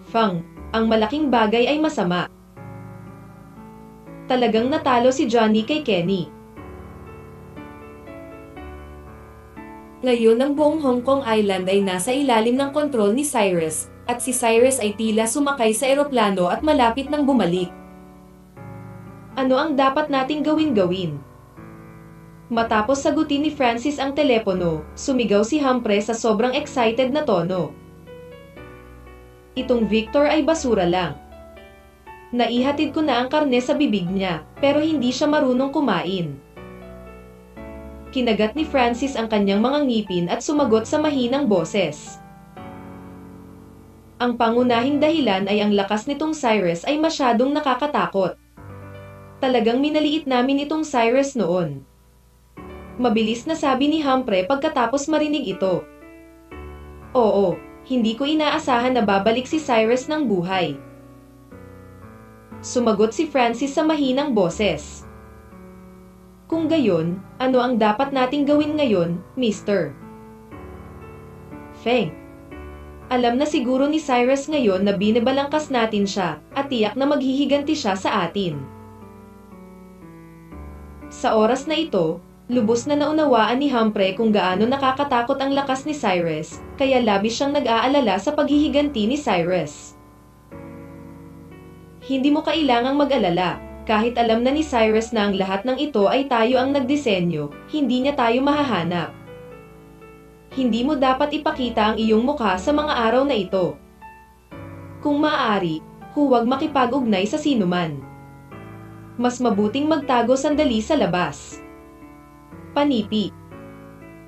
Fang, ang malaking bagay ay masama. Talagang natalo si Johnny kay Kenny. Ngayon ang buong Hong Kong Island ay nasa ilalim ng kontrol ni Cyrus, at si Cyrus ay tila sumakay sa eroplano at malapit nang bumalik. Ano ang dapat nating gawin? Matapos sagutin ni Francis ang telepono, sumigaw si Humphrey sa sobrang excited na tono. Itong Victor ay basura lang. Naihatid ko na ang karne sa bibig niya, pero hindi siya marunong kumain. Kinagat ni Francis ang kanyang mga ngipin at sumagot sa mahinang boses. Ang pangunahing dahilan ay ang lakas nitong Cyrus ay masyadong nakakatakot. Talagang minaliit namin itong Cyrus noon. Mabilis na sabi ni Humphrey pagkatapos marinig ito. Oo. Hindi ko inaasahan na babalik si Cyrus ng buhay. Sumagot si Francis sa mahinang boses. Kung gayon, ano ang dapat nating gawin ngayon, Mr. Feng? Alam na siguro ni Cyrus ngayon na binibalangkas natin siya, at tiyak na maghihiganti siya sa atin. Sa oras na ito, lubos na naunawaan ni Humphrey kung gaano nakakatakot ang lakas ni Cyrus, kaya labis siyang nag-aalala sa paghihiganti ni Cyrus. Hindi mo kailangang mag-alala. Kahit alam na ni Cyrus na ang lahat ng ito ay tayo ang nagdisenyo, hindi niya tayo mahahanap. Hindi mo dapat ipakita ang iyong mukha sa mga araw na ito. Kung maaari, huwag makipag-ugnay sa sinuman. Mas mabuting magtago sandali sa labas. Panipi.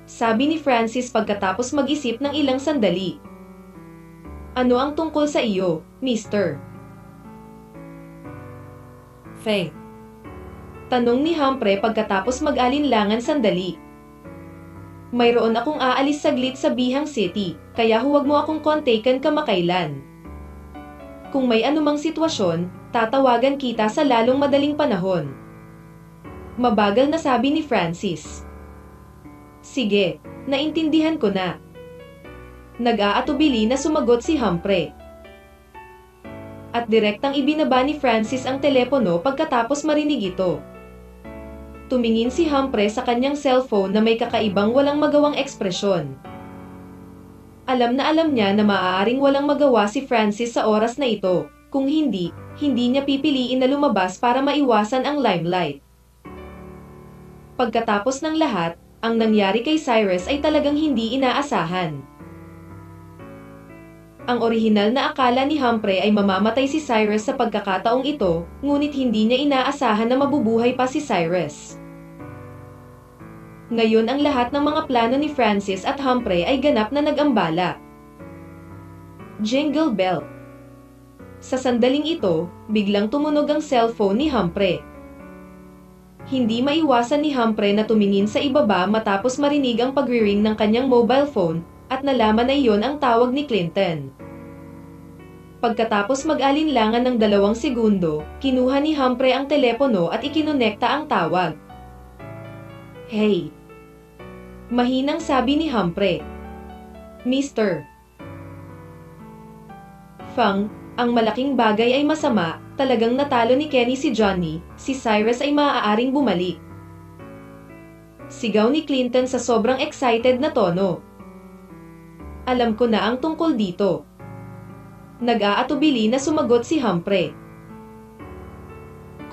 Sabi ni Francis pagkatapos mag-isip ng ilang sandali. Ano ang tungkol sa iyo, Mr. Feng? Tanong ni Humphrey pagkatapos mag-alinlangan sandali. Mayroon akong aalis saglit sa Bihang City, kaya huwag mo akong kontaken kamakailan. Kung may anumang sitwasyon, tatawagan kita sa lalong madaling panahon. Mabagal na sabi ni Francis. Sige, naintindihan ko na. Nag-aatubili na sumagot si Humphrey. At direktang ibinaba ni Francis ang telepono pagkatapos marinig ito. Tumingin si Humphrey sa kanyang cellphone na may kakaibang walang magawang ekspresyon. Alam na alam niya na maaaring walang magawa si Francis sa oras na ito, kung hindi niya pipiliin na lumabas para maiwasan ang limelight. Pagkatapos ng lahat, ang nangyari kay Cyrus ay talagang hindi inaasahan. Ang orihinal na akala ni Humphrey ay mamamatay si Cyrus sa pagkakataong ito, ngunit hindi niya inaasahan na mabubuhay pa si Cyrus. Ngayon ang lahat ng mga plano ni Francis at Humphrey ay ganap na nag-ambala. Jingle bell. Sa sandaling ito, biglang tumunog ang cellphone ni Humphrey. Hindi maiwasan ni Humphrey na tumingin sa ibaba matapos marinig ang pagri-ring ng kanyang mobile phone, at nalaman na iyon ang tawag ni Clinton. Pagkatapos mag-alinlangan ng 2 segundo, kinuha ni Humphrey ang telepono at ikinonekta ang tawag. Hey! Mahinang sabi ni Humphrey. Mr. Feng, ang malaking bagay ay masama, talagang natalo ni Kenny si Johnny, si Cyrus ay maaaring bumalik. Sigaw ni Clinton sa sobrang excited na tono. Alam ko na ang tungkol dito. Nag-aatubili na sumagot si Humphrey.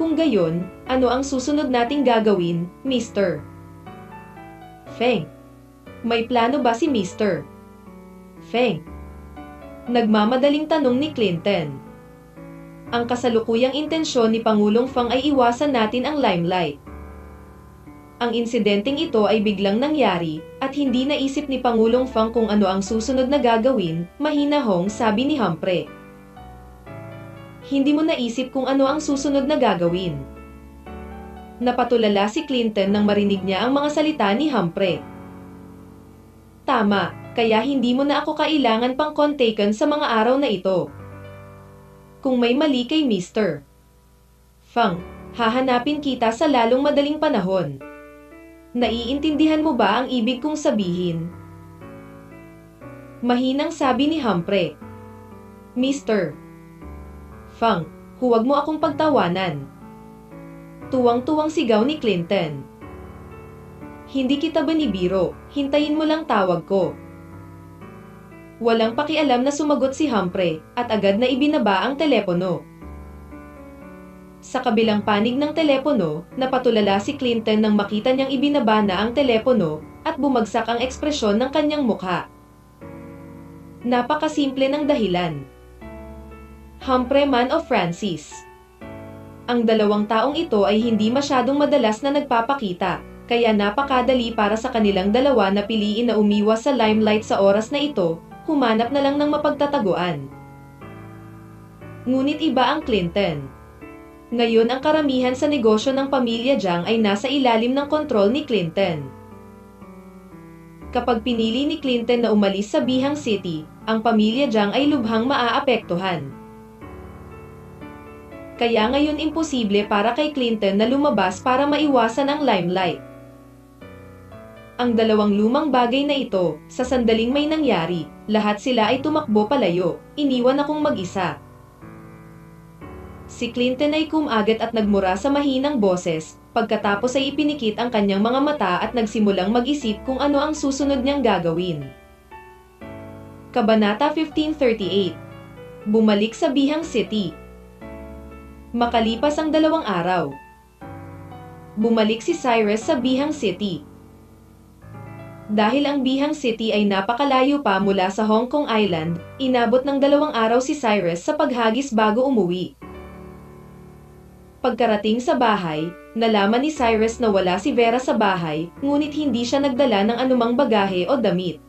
Kung gayon, ano ang susunod nating gagawin, Mr. Feng? May plano ba si Mr. Feng? Nagmamadaling tanong ni Clinton. Ang kasalukuyang intensyon ni Pangulong Feng ay iwasan natin ang limelight. Ang insidenteng ito ay biglang nangyari, at hindi naisip ni Pangulong Feng kung ano ang susunod na gagawin, mahinahong sabi ni Humphrey. Hindi mo naisip kung ano ang susunod na gagawin. Napatulala si Clinton nang marinig niya ang mga salita ni Humphrey. Tama, kaya hindi mo na ako kailangan pang kontaken sa mga araw na ito. Kung may mali kay Mr. Feng, hahanapin kita sa lalong madaling panahon. Naiintindihan mo ba ang ibig kong sabihin? Mahinang sabi ni Humphrey. Mr. Feng, huwag mo akong pagtawanan. Tuwang-tuwang sigaw ni Clinton. Hindi kita binibiro, hintayin mo lang tawag ko. Walang pakialam na sumagot si Humphrey, at agad na ibinaba ang telepono. Sa kabilang panig ng telepono, napatulala si Clinton nang makita niyang ibinaba na ang telepono, at bumagsak ang ekspresyon ng kanyang mukha. Napakasimple ng dahilan. Humphrey man o Francis. Ang 2 taong ito ay hindi masyadong madalas na nagpapakita, kaya napakadali para sa kanilang dalawa na piliin na umiwas sa limelight sa oras na ito, humanap na lang ng mapagtataguan. Ngunit iba ang Clinton. Ngayon ang karamihan sa negosyo ng pamilya Jiang ay nasa ilalim ng kontrol ni Clinton. Kapag pinili ni Clinton na umalis sa Bihang City, ang pamilya Jiang ay lubhang maaapektuhan. Kaya ngayon imposible para kay Clinton na lumabas para maiwasan ang limelight. Ang 2 lumang bagay na ito, sa sandaling may nangyari, lahat sila ay tumakbo palayo, iniwan akong mag-isa. Si Clinton ay kumagat at nagmura sa mahinang boses, pagkatapos ay ipinikit ang kanyang mga mata at nagsimulang mag-isip kung ano ang susunod niyang gagawin. Kabanata 1538. Bumalik sa Bihang City. Makalipas ang 2 araw, bumalik si Cyrus sa Bihang City. Dahil ang Bihang City ay napakalayo pa mula sa Hong Kong Island, inabot ng 2 araw si Cyrus sa paghagis bago umuwi. Pagkarating sa bahay, nalaman ni Cyrus na wala si Vera sa bahay, ngunit hindi siya nagdala ng anumang bagahe o damit.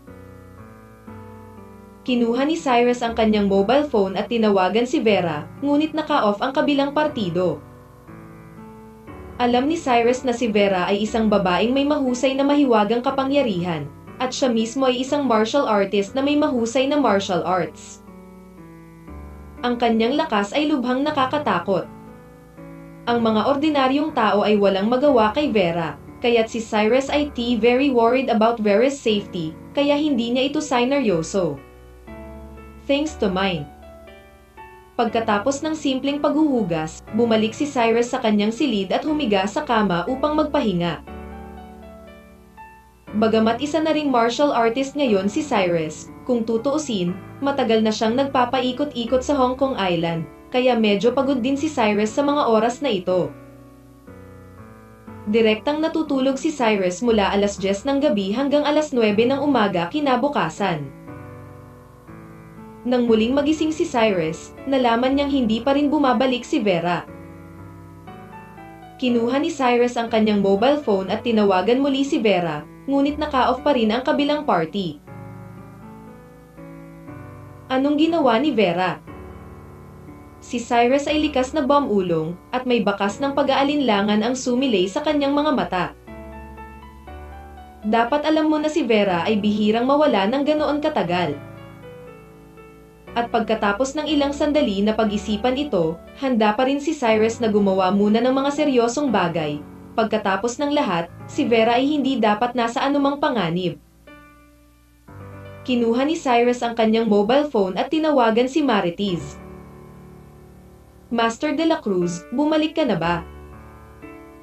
Kinuha ni Cyrus ang kanyang mobile phone at tinawagan si Vera, ngunit naka-off ang kabilang partido. Alam ni Cyrus na si Vera ay isang babaeng may mahusay na mahiwagang kapangyarihan, at siya mismo ay isang martial artist na may mahusay na martial arts. Ang kanyang lakas ay lubhang nakakatakot. Ang mga ordinaryong tao ay walang magawa kay Vera, kaya't si Cyrus ay very worried about Vera's safety, kaya hindi niya ito sineryoso. Thanks to mine. Pagkatapos ng simpleng paghuhugas, bumalik si Cyrus sa kanyang silid at humiga sa kama upang magpahinga. Bagamat isa na ring martial artist ngayon si Cyrus, kung tutuusin, matagal na siyang nagpapaikot-ikot sa Hong Kong Island, kaya medyo pagod din si Cyrus sa mga oras na ito. Direktang natutulog si Cyrus mula alas 10 ng gabi hanggang alas 9 ng umaga kinabukasan. Nang muling magising si Cyrus, nalaman niyang hindi pa rin bumabalik si Vera. Kinuha ni Cyrus ang kanyang mobile phone at tinawagan muli si Vera, ngunit naka-off pa rin ang kabilang party. Anong ginawa ni Vera? Si Cyrus ay likas na bomb-ulong at may bakas ng pag-aalinlangan ang sumilay sa kanyang mga mata. Dapat alam mo na si Vera ay bihirang mawala ng ganoon katagal. At pagkatapos ng ilang sandali na pag-isipan ito, handa pa rin si Cyrus na gumawa muna ng mga seryosong bagay. Pagkatapos ng lahat, si Vera ay hindi dapat nasa anumang panganib. Kinuha ni Cyrus ang kanyang mobile phone at tinawagan si Marites. Master de la Cruz, bumalik ka na ba?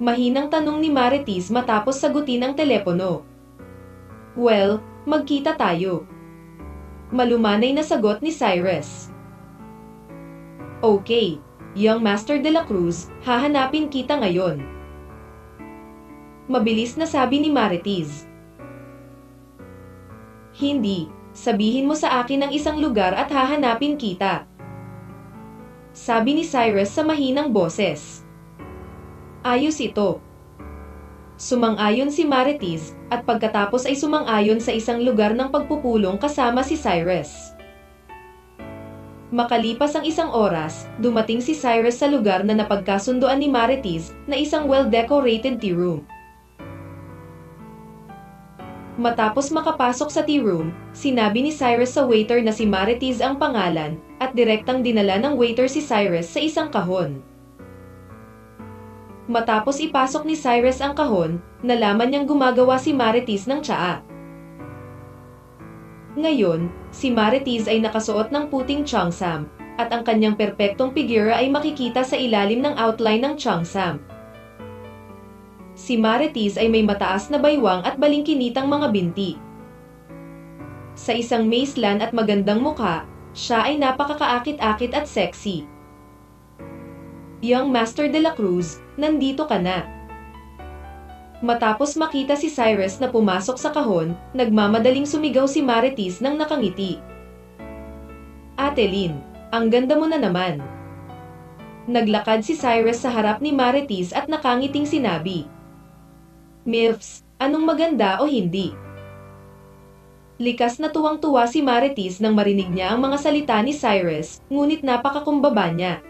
Mahinang tanong ni Marites matapos sagutin ang telepono. Well, magkita tayo. Malumanay na sagot ni Cyrus. Okay, young Master de la Cruz, hahanapin kita ngayon. Mabilis na sabi ni Marites. Hindi, sabihin mo sa akin ang isang lugar at hahanapin kita. Sabi ni Cyrus sa mahinang boses. Ayos ito. Sumang-ayon si Marites, at pagkatapos ay sumang-ayon sa isang lugar ng pagpupulong kasama si Cyrus. Makalipas ang isang oras, dumating si Cyrus sa lugar na napagkasunduan ni Marites na isang well-decorated tea room. Matapos makapasok sa tea room, sinabi ni Cyrus sa waiter na si Marites ang pangalan, at direktang dinala ng waiter si Cyrus sa isang kahon. Matapos ipasok ni Cyrus ang kahon, nalaman niyang gumagawa si Marites ng tsaa. Ngayon, si Marites ay nakasuot ng puting cheongsam, at ang kanyang perpektong figura ay makikita sa ilalim ng outline ng cheongsam. Si Marites ay may mataas na baywang at balingkinitang mga binti. Sa isang maislan at magandang mukha, siya ay napakakaakit-akit at sexy. Young Master de la Cruz, nandito ka na. Matapos makita si Cyrus na pumasok sa kahon, nagmamadaling sumigaw si Marites nang nakangiti. Ate Lynn, ang ganda mo na naman. Naglakad si Cyrus sa harap ni Marites at nakangiting sinabi. Milfs, anong maganda o hindi? Likas na tuwang-tuwa si Marites nang marinig niya ang mga salita ni Cyrus, ngunit napakakumbaba niya.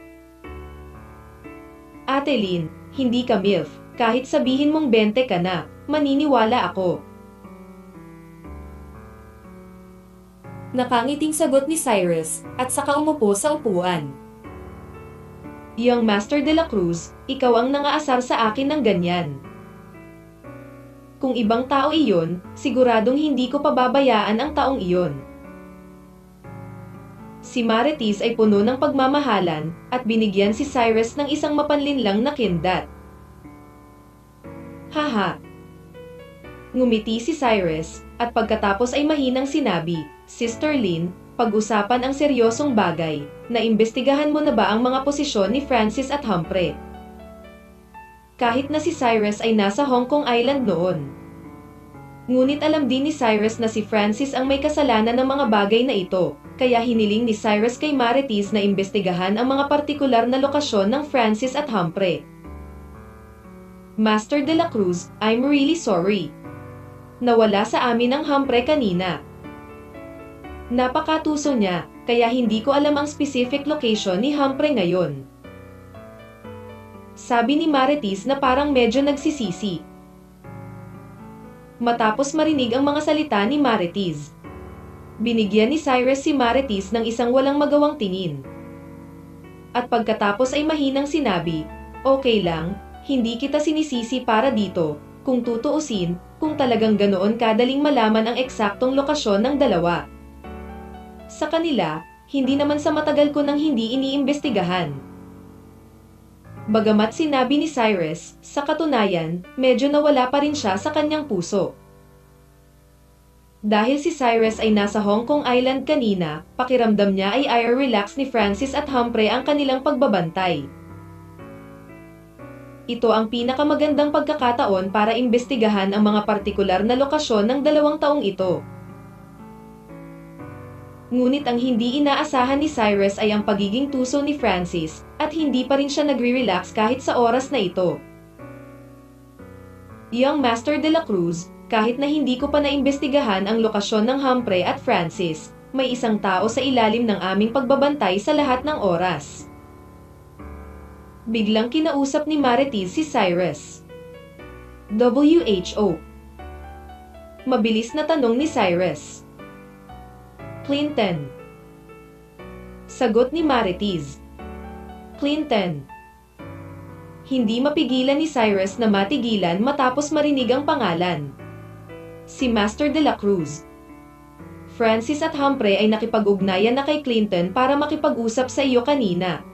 Ate Lynn, hindi ka MILF, kahit sabihin mong 20 ka na, maniniwala ako. Nakangiting sagot ni Cyrus, at saka umupo sa upuan. Young Master de la Cruz, ikaw ang nangaasar sa akin ng ganyan. Kung ibang tao iyon, siguradong hindi ko pababayaan ang taong iyon. Si Marites ay puno ng pagmamahalan at binigyan si Cyrus ng isang mapanlinlang na kindat. Haha! Ngumiti si Cyrus at pagkatapos ay mahinang sinabi, Sister Lynn, Pag-usapan ang seryosong bagay, naimbestigahan mo na ba ang mga posisyon ni Francis at Humphrey? Kahit na si Cyrus ay nasa Hong Kong Island noon. Ngunit alam din ni Cyrus na si Francis ang may kasalanan ng mga bagay na ito, kaya hiniling ni Cyrus kay Marites na imbestigahan ang mga partikular na lokasyon ng Francis at Humphrey. Master de la Cruz, I'm really sorry. Nawala sa amin ang Humphrey kanina. Napakatuso niya, kaya hindi ko alam ang specific location ni Humphrey ngayon. Sabi ni Marites na parang medyo nagsisisi. Matapos marinig ang mga salita ni Marites, binigyan ni Cyrus si Marites ng isang walang magawang tingin. At pagkatapos ay mahinang sinabi, "Okay lang, hindi kita sinisisi para dito, kung tutuusin, kung talagang ganoon kadaling malaman ang eksaktong lokasyon ng dalawa. Sa kanila, hindi naman sa matagal ko nang hindi iniimbestigahan." Bagamat sinabi ni Cyrus, sa katunayan, medyo nawala pa rin siya sa kanyang puso. Dahil si Cyrus ay nasa Hong Kong Island kanina, pakiramdam niya ay relax ni Francis at Humphrey ang kanilang pagbabantay. Ito ang pinakamagandang pagkakataon para imbestigahan ang mga partikular na lokasyon ng 2 taong ito. Ngunit ang hindi inaasahan ni Cyrus ay ang pagiging tuso ni Francis, at hindi pa rin siya nagre-relax kahit sa oras na ito. Young Master de la Cruz, kahit na hindi ko pa naimbestigahan ang lokasyon ng Humphrey at Francis, may isang tao sa ilalim ng aming pagbabantay sa lahat ng oras. Biglang kinausap ni Marites si Cyrus. WHO. Mabilis na tanong ni Cyrus. Clinton. Sagot ni Marites. Clinton. Hindi mapigilan ni Cyrus na matigilan matapos marinig ang pangalan. Si Master de la Cruz. Francis at Humphrey ay nakipag-ugnayan na kay Clinton para makipag-usap sa iyo kanina.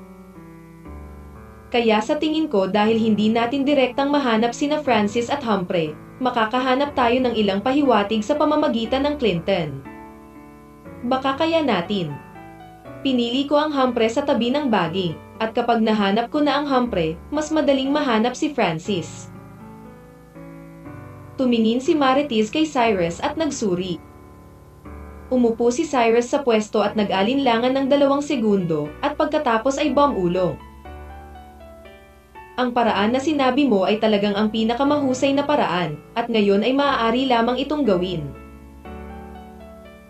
Kaya sa tingin ko dahil hindi natin direktang mahanap sina Francis at Humphrey, makakahanap tayo ng ilang pahiwatig sa pamamagitan ng Clinton. Baka kaya natin. Pinili ko ang Humphrey sa tabi ng baging, at kapag nahanap ko na ang Humphrey, mas madaling mahanap si Francis. Tumingin si Marites kay Cyrus at nagsuri. Umupo si Cyrus sa pwesto at nag-alinlangan ng 2 segundo, at pagkatapos ay bumulong. Ang paraan na sinabi mo ay talagang ang pinakamahusay na paraan, at ngayon ay maaari lamang itong gawin.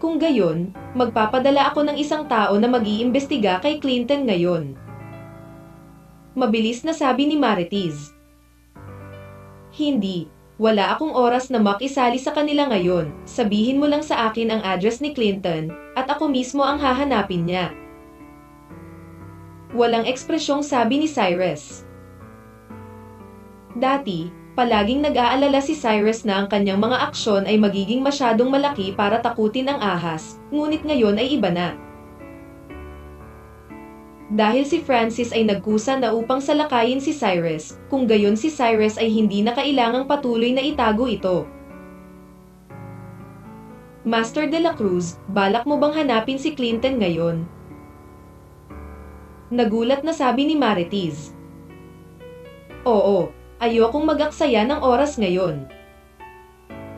Kung gayon, magpapadala ako ng isang tao na mag-iimbestiga kay Clinton ngayon. Mabilis na sabi ni Marites. Hindi, wala akong oras na makisali sa kanila ngayon. Sabihin mo lang sa akin ang address ni Clinton, at ako mismo ang hahanapin niya. Walang ekspresyong sabi ni Cyrus. Dati, palaging nag-aalala si Cyrus na ang kanyang mga aksyon ay magiging masyadong malaki para takutin ang ahas, ngunit ngayon ay iba na. Dahil si Francis ay nagkusa na upang salakayin si Cyrus, kung gayon si Cyrus ay hindi na kailangang patuloy na itago ito. Master de la Cruz, balak mo bang hanapin si Clinton ngayon? Nagulat na sabi ni Marites. Oo. Ayokong mag-aksaya ng oras ngayon.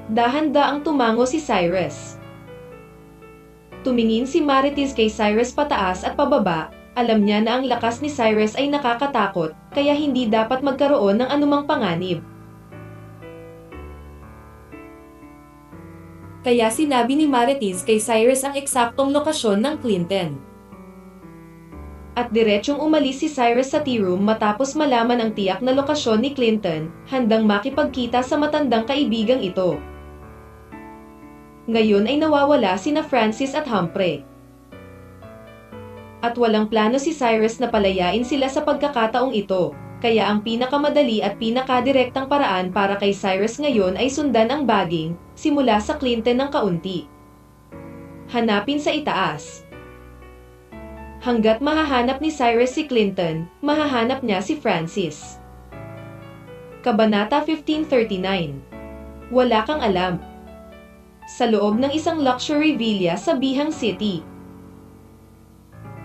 Dahan-daang tumango si Cyrus. Tumingin si Marites kay Cyrus pataas at pababa, alam niya na ang lakas ni Cyrus ay nakakatakot, kaya hindi dapat magkaroon ng anumang panganib. Kaya sinabi ni Marites kay Cyrus ang eksaktong lokasyon ng Clinton. At diretsyong umalis si Cyrus sa tea room matapos malaman ang tiyak na lokasyon ni Clinton, handang makipagkita sa matandang kaibigang ito. Ngayon ay nawawala sina Francis at Humphrey. At walang plano si Cyrus na palayain sila sa pagkakataong ito, kaya ang pinakamadali at pinakadirektang paraan para kay Cyrus ngayon ay sundan ang baging, simula sa Clinton ng kaunti. Hanapin sa itaas. Hanggat mahahanap ni Cyrus si Clinton, mahahanap niya si Francis. Kabanata 1539. Wala kang alam. Sa loob ng isang luxury villa sa Bihang City,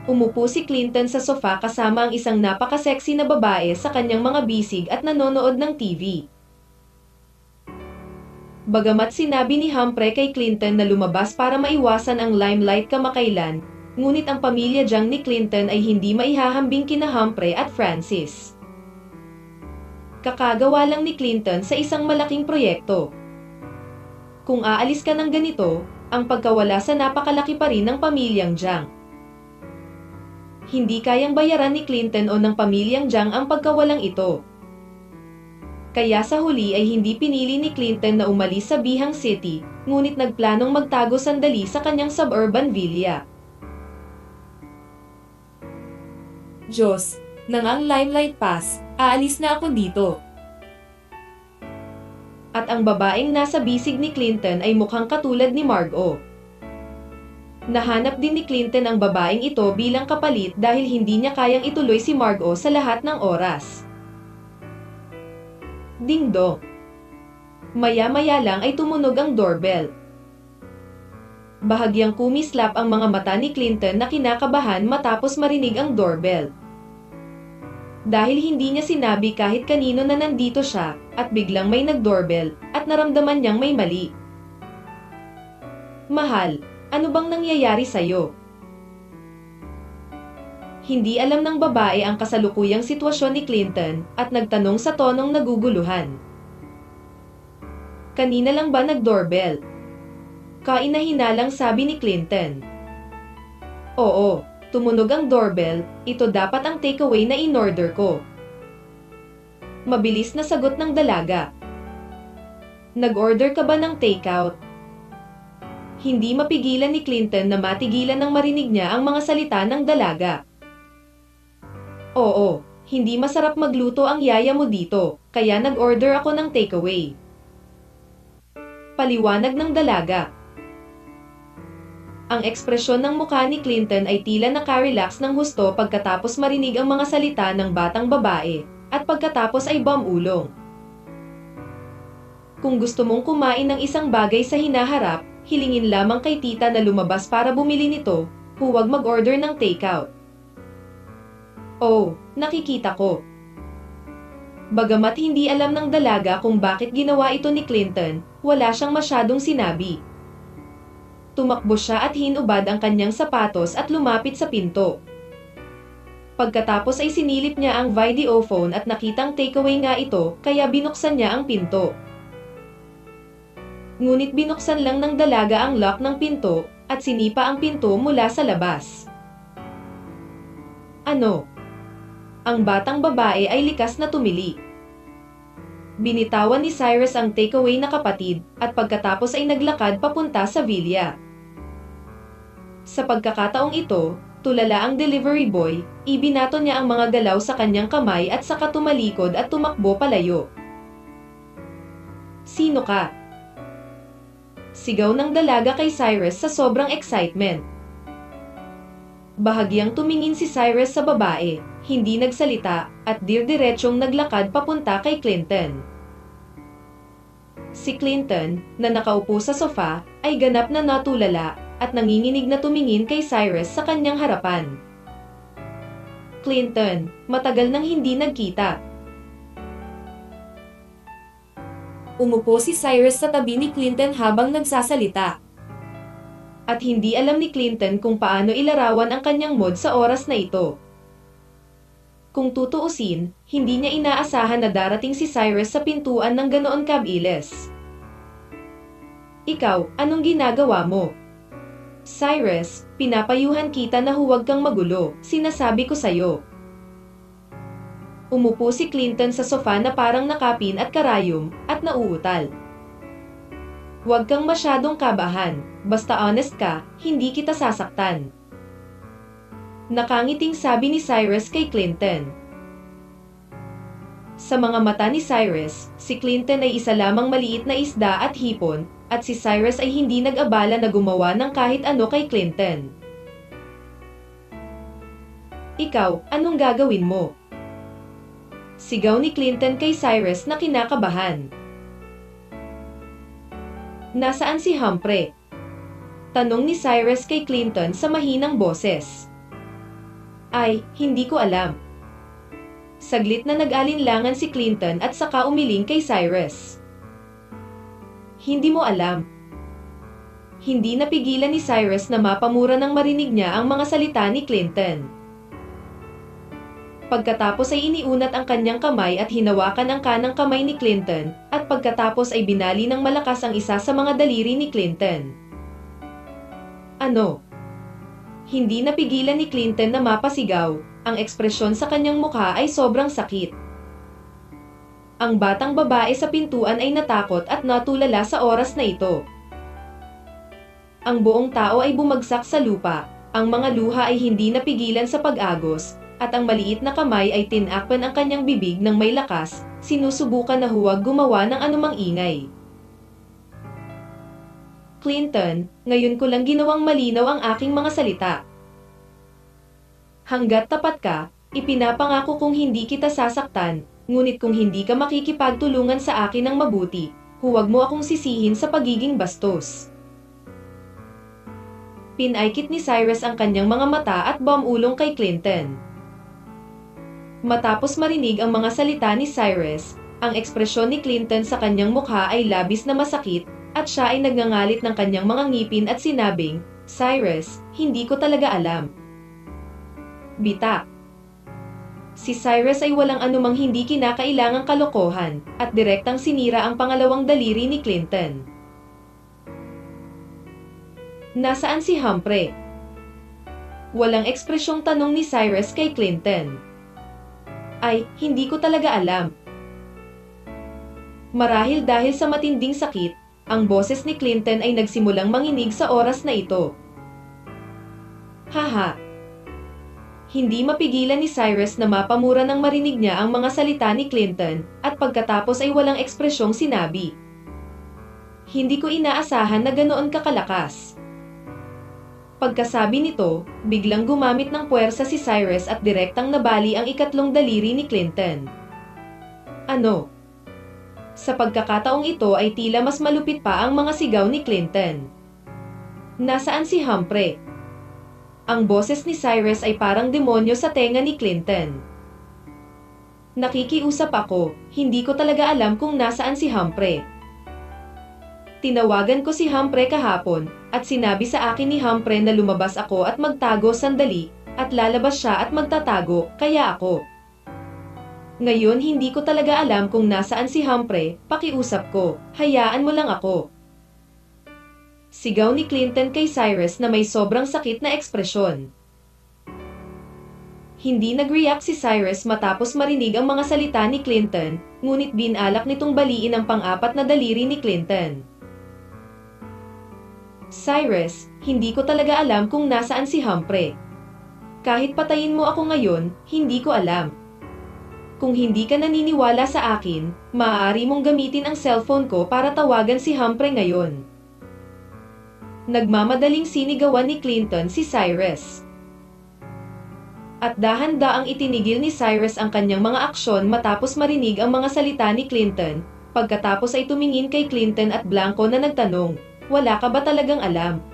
Umupo si Clinton sa sofa kasama ang isang napaka-sexy na babae sa kanyang mga bisig at nanonood ng TV. Bagamat sinabi ni Humphrey kay Clinton na lumabas para maiwasan ang limelight kamakailan, ngunit ang pamilya Jiang ni Clinton ay hindi maihahambing kina Humphrey at Francis. Kakagawa lang ni Clinton sa isang malaking proyekto. Kung aalis ka ng ganito, ang pagkawala sa napakalaki pa rin ng pamilyang Jiang. Hindi kayang bayaran ni Clinton o ng pamilyang Jiang ang pagkawalang ito. Kaya sa huli ay hindi pinili ni Clinton na umalis sa Bihang City, ngunit nagplanong magtago sandali sa kanyang suburban villa. Diyos, nang ang limelight pass, aalis na ako dito. At ang babaeng nasa bisig ni Clinton ay mukhang katulad ni Margot. Nahanap din ni Clinton ang babaeng ito bilang kapalit dahil hindi niya kayang ituloy si Margot sa lahat ng oras. Ding-dong. Maya-maya lang ay tumunog ang doorbell. Bahagyang kumislap ang mga mata ni Clinton na kinakabahan matapos marinig ang doorbell. Dahil hindi niya sinabi kahit kanino na nandito siya, at biglang may nag-doorbell, at naramdaman niyang may mali. Mahal, ano bang nangyayari sa'yo? Hindi alam ng babae ang kasalukuyang sitwasyon ni Clinton at nagtanong sa tonong naguguluhan. Kanina lang ba nag-doorbell? Kainahinalang sabi ni Clinton. Oo, tumunog ang doorbell, ito dapat ang takeaway na in-order ko. Mabilis na sagot ng dalaga. Nag-order ka ba ng takeout? Hindi mapigilan ni Clinton na matigilan nang marinig niya ang mga salita ng dalaga. Oo, hindi masarap magluto ang yaya mo dito, kaya nag-order ako ng takeaway. Paliwanag ng dalaga. Ang ekspresyon ng mukha ni Clinton ay tila nakarelax ng husto pagkatapos marinig ang mga salita ng batang babae, at pagkatapos ay bumulong. Kung gusto mong kumain ng isang bagay sa hinaharap, hilingin lamang kay tita na lumabas para bumili nito, huwag mag-order ng takeout. Oh, nakikita ko. Bagamat hindi alam ng dalaga kung bakit ginawa ito ni Clinton, wala siyang masyadong sinabi. Tumakbo siya at hinubad ang kanyang sapatos at lumapit sa pinto. Pagkatapos ay sinilip niya ang videophone at nakitang takeaway nga ito, kaya binuksan niya ang pinto. Ngunit binuksan lang ng dalaga ang lock ng pinto, at sinipa ang pinto mula sa labas. Ano? Ang batang babae ay likas na tumili. Binitawan ni Cyrus ang takeaway na kapatid, at pagkatapos ay naglakad papunta sa villa. Sa pagkakataong ito, tulala ang delivery boy, ibinato niya ang mga galaw sa kanyang kamay at saka tumalikod at tumakbo palayo. Sino ka? Sigaw ng dalaga kay Cyrus sa sobrang excitement. Bahagyang tumingin si Cyrus sa babae, hindi nagsalita, at dir-diretsyong naglakad papunta kay Clinton. Si Clinton, na nakaupo sa sofa, ay ganap na natulala, at nanginginig na tumingin kay Cyrus sa kanyang harapan. Clinton, matagal nang hindi nagkita. Umupo si Cyrus sa tabi ni Clinton habang nagsasalita. At hindi alam ni Clinton kung paano ilarawan ang kanyang mood sa oras na ito. Kung tutuusin, hindi niya inaasahan na darating si Cyrus sa pintuan ng ganoon kabilis. Ikaw, anong ginagawa mo? Cyrus, pinapayuhan kita na huwag kang magulo, sinasabi ko sa'yo. Umupo si Clinton sa sofa na parang nakapin at karayom, at nauutal. Huwag kang masyadong kabahan, basta honest ka, hindi kita sasaktan. Nakangiting sabi ni Cyrus kay Clinton. Sa mga mata ni Cyrus, si Clinton ay isa lamang maliit na isda at hipon, at si Cyrus ay hindi nag-abala na gumawa ng kahit ano kay Clinton. Ikaw, anong gagawin mo? Sigaw ni Clinton kay Cyrus na kinakabahan. Nasaan si Humphrey? Tanong ni Cyrus kay Clinton sa mahinang boses. Ay, hindi ko alam. Saglit na nag-alinlangan si Clinton at saka umiling kay Cyrus. Hindi mo alam. Hindi napigilan ni Cyrus na mapamura nang marinig niya ang mga salita ni Clinton. Pagkatapos ay iniunat ang kanyang kamay at hinawakan ang kanang kamay ni Clinton, at pagkatapos ay binali ng malakas ang isa sa mga daliri ni Clinton. Ano? Hindi napigilan ni Clinton na mapasigaw, ang ekspresyon sa kanyang mukha ay sobrang sakit. Ang batang babae sa pintuan ay natakot at natulala sa oras na ito. Ang buong tao ay bumagsak sa lupa, ang mga luha ay hindi napigilan sa pag-agos, at ang maliit na kamay ay tinakpan ang kanyang bibig ng may lakas, sinusubukan na huwag gumawa ng anumang ingay. Clinton, ngayon ko lang ginawang malinaw ang aking mga salita. Hanggat tapat ka, ipinapangako kong hindi kita sasaktan, ngunit kung hindi ka makikipagtulungan sa akin ng mabuti, huwag mo akong sisihin sa pagiging bastos. Pinaikit ni Cyrus ang kanyang mga mata at bumulong kay Clinton. Matapos marinig ang mga salita ni Cyrus, ang ekspresyon ni Clinton sa kanyang mukha ay labis na masakit, at siya ay nagngangalit ng kanyang mga ngipin at sinabing, Cyrus, hindi ko talaga alam. Bitak. Si Cyrus ay walang anumang hindi kinakailangang kalokohan, at direktang sinira ang pangalawang daliri ni Clinton. Nasaan si Humphrey? Walang ekspresyong tanong ni Cyrus kay Clinton. Ay, hindi ko talaga alam. Marahil dahil sa matinding sakit, ang boses ni Clinton ay nagsimulang manginig sa oras na ito. Haha. Hindi mapigilan ni Cyrus na mapamura nang marinig niya ang mga salita ni Clinton, at pagkatapos ay walang ekspresyong sinabi. Hindi ko inaasahan na ganoon kakalakas. Pagkasabi nito, biglang gumamit ng puwersa si Cyrus at direktang nabali ang ikatlong daliri ni Clinton. Ano? Sa pagkakataong ito ay tila mas malupit pa ang mga sigaw ni Clinton. Nasaan si Humphrey? Ang boses ni Cyrus ay parang demonyo sa tenga ni Clinton. Nakikiusap ako, hindi ko talaga alam kung nasaan si Humphrey. Tinawagan ko si Humphrey kahapon, at sinabi sa akin ni Humphrey na lumabas ako at magtago sandali, at lalabas siya at magtatago, kaya ako. Ngayon hindi ko talaga alam kung nasaan si Humphrey, pakiusap ko, hayaan mo lang ako. Sigaw ni Clinton kay Cyrus na may sobrang sakit na ekspresyon. Hindi nag-react si Cyrus matapos marinig ang mga salita ni Clinton, ngunit binalak nitong baliin ang pang-apat na daliri ni Clinton. Cyrus, hindi ko talaga alam kung nasaan si Humphrey. Kahit patayin mo ako ngayon, hindi ko alam. Kung hindi ka naniniwala sa akin, maaari mong gamitin ang cellphone ko para tawagan si Humphrey ngayon. Nagmamadaling sinigawan ni Clinton si Cyrus. At dahan-daang itinigil ni Cyrus ang kanyang mga aksyon matapos marinig ang mga salita ni Clinton, pagkatapos ay tumingin kay Clinton at blanko na nagtanong, wala ka ba talagang alam?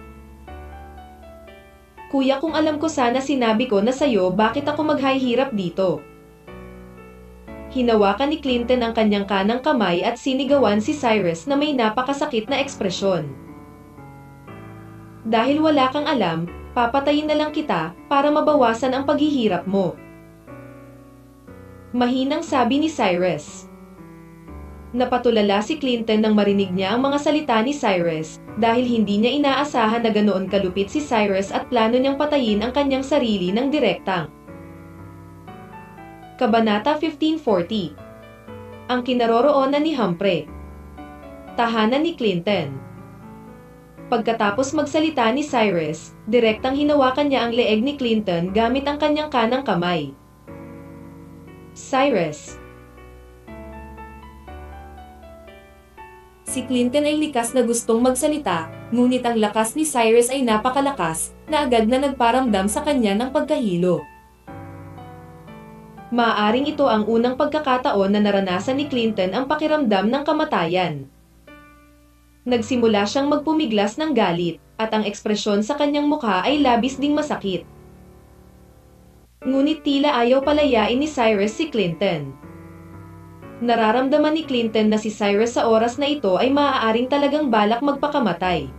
Kuya, kung alam ko sana sinabi ko na sayo bakit ako maghahirap dito. Hinawakan ni Clinton ang kanyang kanang kamay at sinigawan si Cyrus na may napakasakit na ekspresyon. Dahil wala kang alam, papatayin na lang kita para mabawasan ang paghihirap mo. Mahinang sabi ni Cyrus. Napatulala si Clinton nang marinig niya ang mga salita ni Cyrus, dahil hindi niya inaasahan na ganoon kalupit si Cyrus at plano niyang patayin ang kanyang sarili ng direktang. Kabanata 1540. Ang kinaroroonan ni Humphrey. Tahanan ni Clinton. Pagkatapos magsalita ni Cyrus, direktang hinawakan niya ang leeg ni Clinton gamit ang kanyang kanang kamay. Cyrus. Si Clinton ay likas na gustong magsalita, ngunit ang lakas ni Cyrus ay napakalakas, na agad na nagparamdam sa kanya ng pagkahilo. Maaaring ito ang unang pagkakataon na naranasan ni Clinton ang pakiramdam ng kamatayan. Nagsimula siyang magpumiglas ng galit, at ang ekspresyon sa kanyang mukha ay labis ding masakit. Ngunit tila ayaw palayain ni Cyrus si Clinton. Nararamdaman ni Clinton na si Cyrus sa oras na ito ay maaaring talagang balak magpakamatay.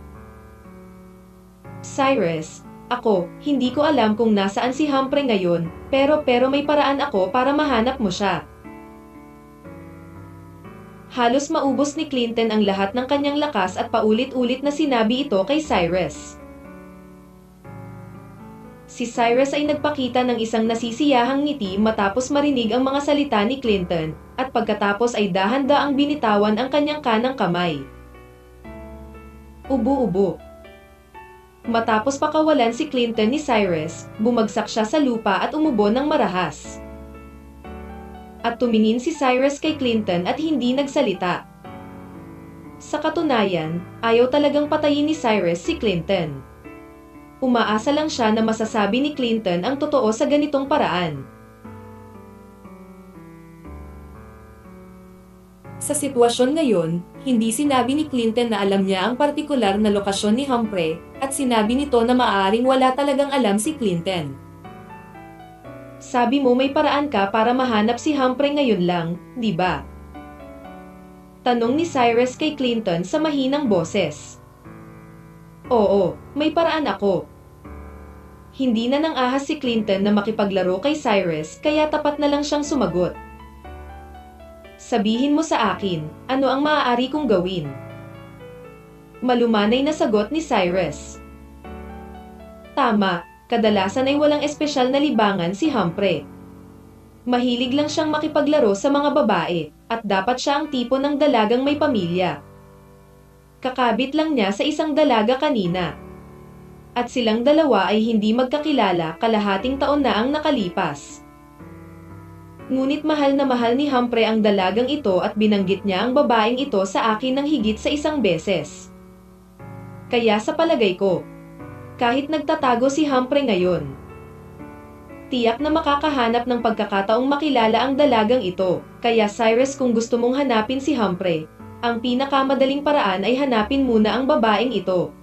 Cyrus, hindi ko alam kung nasaan si Humphrey ngayon, pero may paraan ako para mahanap mo siya. Halos maubos ni Clinton ang lahat ng kanyang lakas at paulit-ulit na sinabi ito kay Cyrus. Si Cyrus ay nagpakita ng isang nasisiyahang ngiti matapos marinig ang mga salita ni Clinton, at pagkatapos ay dahan-daang binitawan ang kanyang kanang kamay. Ubo-ubo. Matapos pakawalan si Clinton ni Cyrus, bumagsak siya sa lupa at umubo ng marahas. At tumingin si Cyrus kay Clinton at hindi nagsalita. Sa katunayan, ayaw talagang patayin ni Cyrus si Clinton. Umaasa lang siya na masasabi ni Clinton ang totoo sa ganitong paraan. Sa sitwasyon ngayon, hindi sinabi ni Clinton na alam niya ang partikular na lokasyon ni Humphrey, at sinabi nito na maaaring wala talagang alam si Clinton. Sabi mo may paraan ka para mahanap si Humphrey ngayon lang, di ba? Tanong ni Cyrus kay Clinton sa mahinang boses. Oo, may paraan ako. Hindi na nang ahas si Clinton na makipaglaro kay Cyrus, kaya tapat na lang siyang sumagot. Sabihin mo sa akin, ano ang maaari kong gawin? Malumanay na sagot ni Cyrus. Tama, kadalasan ay walang espesyal na libangan si Humphrey. Mahilig lang siyang makipaglaro sa mga babae, at dapat siya ang tipo ng dalagang may pamilya. Kakabit lang niya sa isang dalaga kanina. At silang dalawa ay hindi magkakilala, kalahating taon na ang nakalipas. Ngunit mahal na mahal ni Humphrey ang dalagang ito at binanggit niya ang babaeng ito sa akin ng higit sa isang beses. Kaya sa palagay ko, kahit nagtatago si Humphrey ngayon, tiyak na makakahanap ng pagkakataong makilala ang dalagang ito. Kaya Cyrus, kung gusto mong hanapin si Humphrey, ang pinakamadaling paraan ay hanapin muna ang babaeng ito.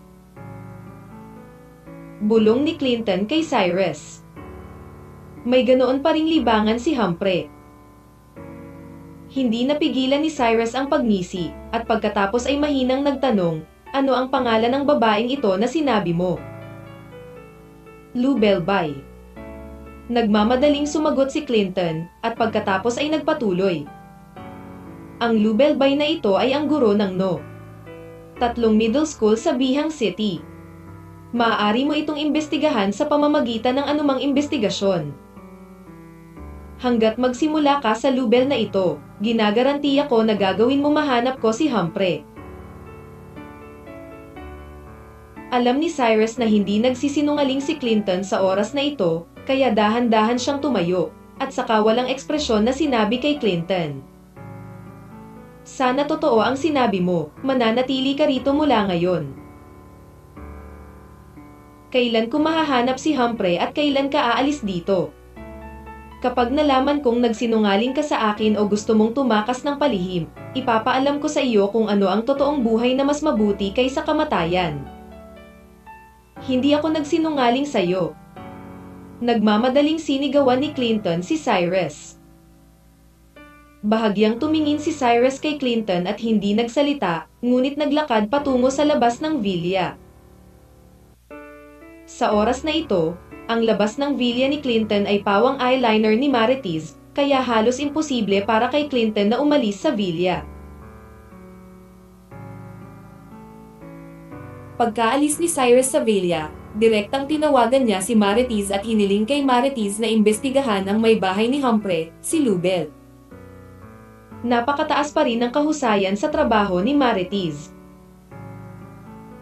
Bulong ni Clinton kay Cyrus. May ganoon pa ring libangan si Humphrey. Hindi napigilan ni Cyrus ang pagngisi, at pagkatapos ay mahinang nagtanong, ano ang pangalan ng babaeng ito na sinabi mo? Lou Belbay. Nagmamadaling sumagot si Clinton, at pagkatapos ay nagpatuloy. Ang Lou Belbay na ito ay ang guro ng No. 3 middle school sa Bihang City. Maaari mo itong imbestigahan sa pamamagitan ng anumang imbestigasyon. Hanggat magsimula ka sa Lubel na ito, ginagarantiya ko na gagawin mo mahanap ko si Humphrey. Alam ni Cyrus na hindi nagsisinungaling si Clinton sa oras na ito, kaya dahan-dahan siyang tumayo, at saka walang ekspresyon na sinabi kay Clinton. Sana totoo ang sinabi mo, mananatili ka rito mula ngayon. Kailan ko mahahanap si Humphrey at kailan ka aalis dito? Kapag nalaman kong nagsinungaling ka sa akin o gusto mong tumakas ng palihim, ipapaalam ko sa iyo kung ano ang totoong buhay na mas mabuti kaysa kamatayan. Hindi ako nagsinungaling sa iyo. Nagmamadaling sinigawan ni Clinton si Cyrus. Bahagyang tumingin si Cyrus kay Clinton at hindi nagsalita, ngunit naglakad patungo sa labas ng villa. Sa oras na ito, ang labas ng villa ni Clinton ay pawang eyeliner ni Marites, kaya halos imposible para kay Clinton na umalis sa villa. Pagkaalis ni Cyrus sa villa, direktang tinawagan niya si Marites at hiniling kay Marites na imbestigahan ang may bahay ni Humphrey, si Lubel. Napakataas pa rin ang kahusayan sa trabaho ni Marites.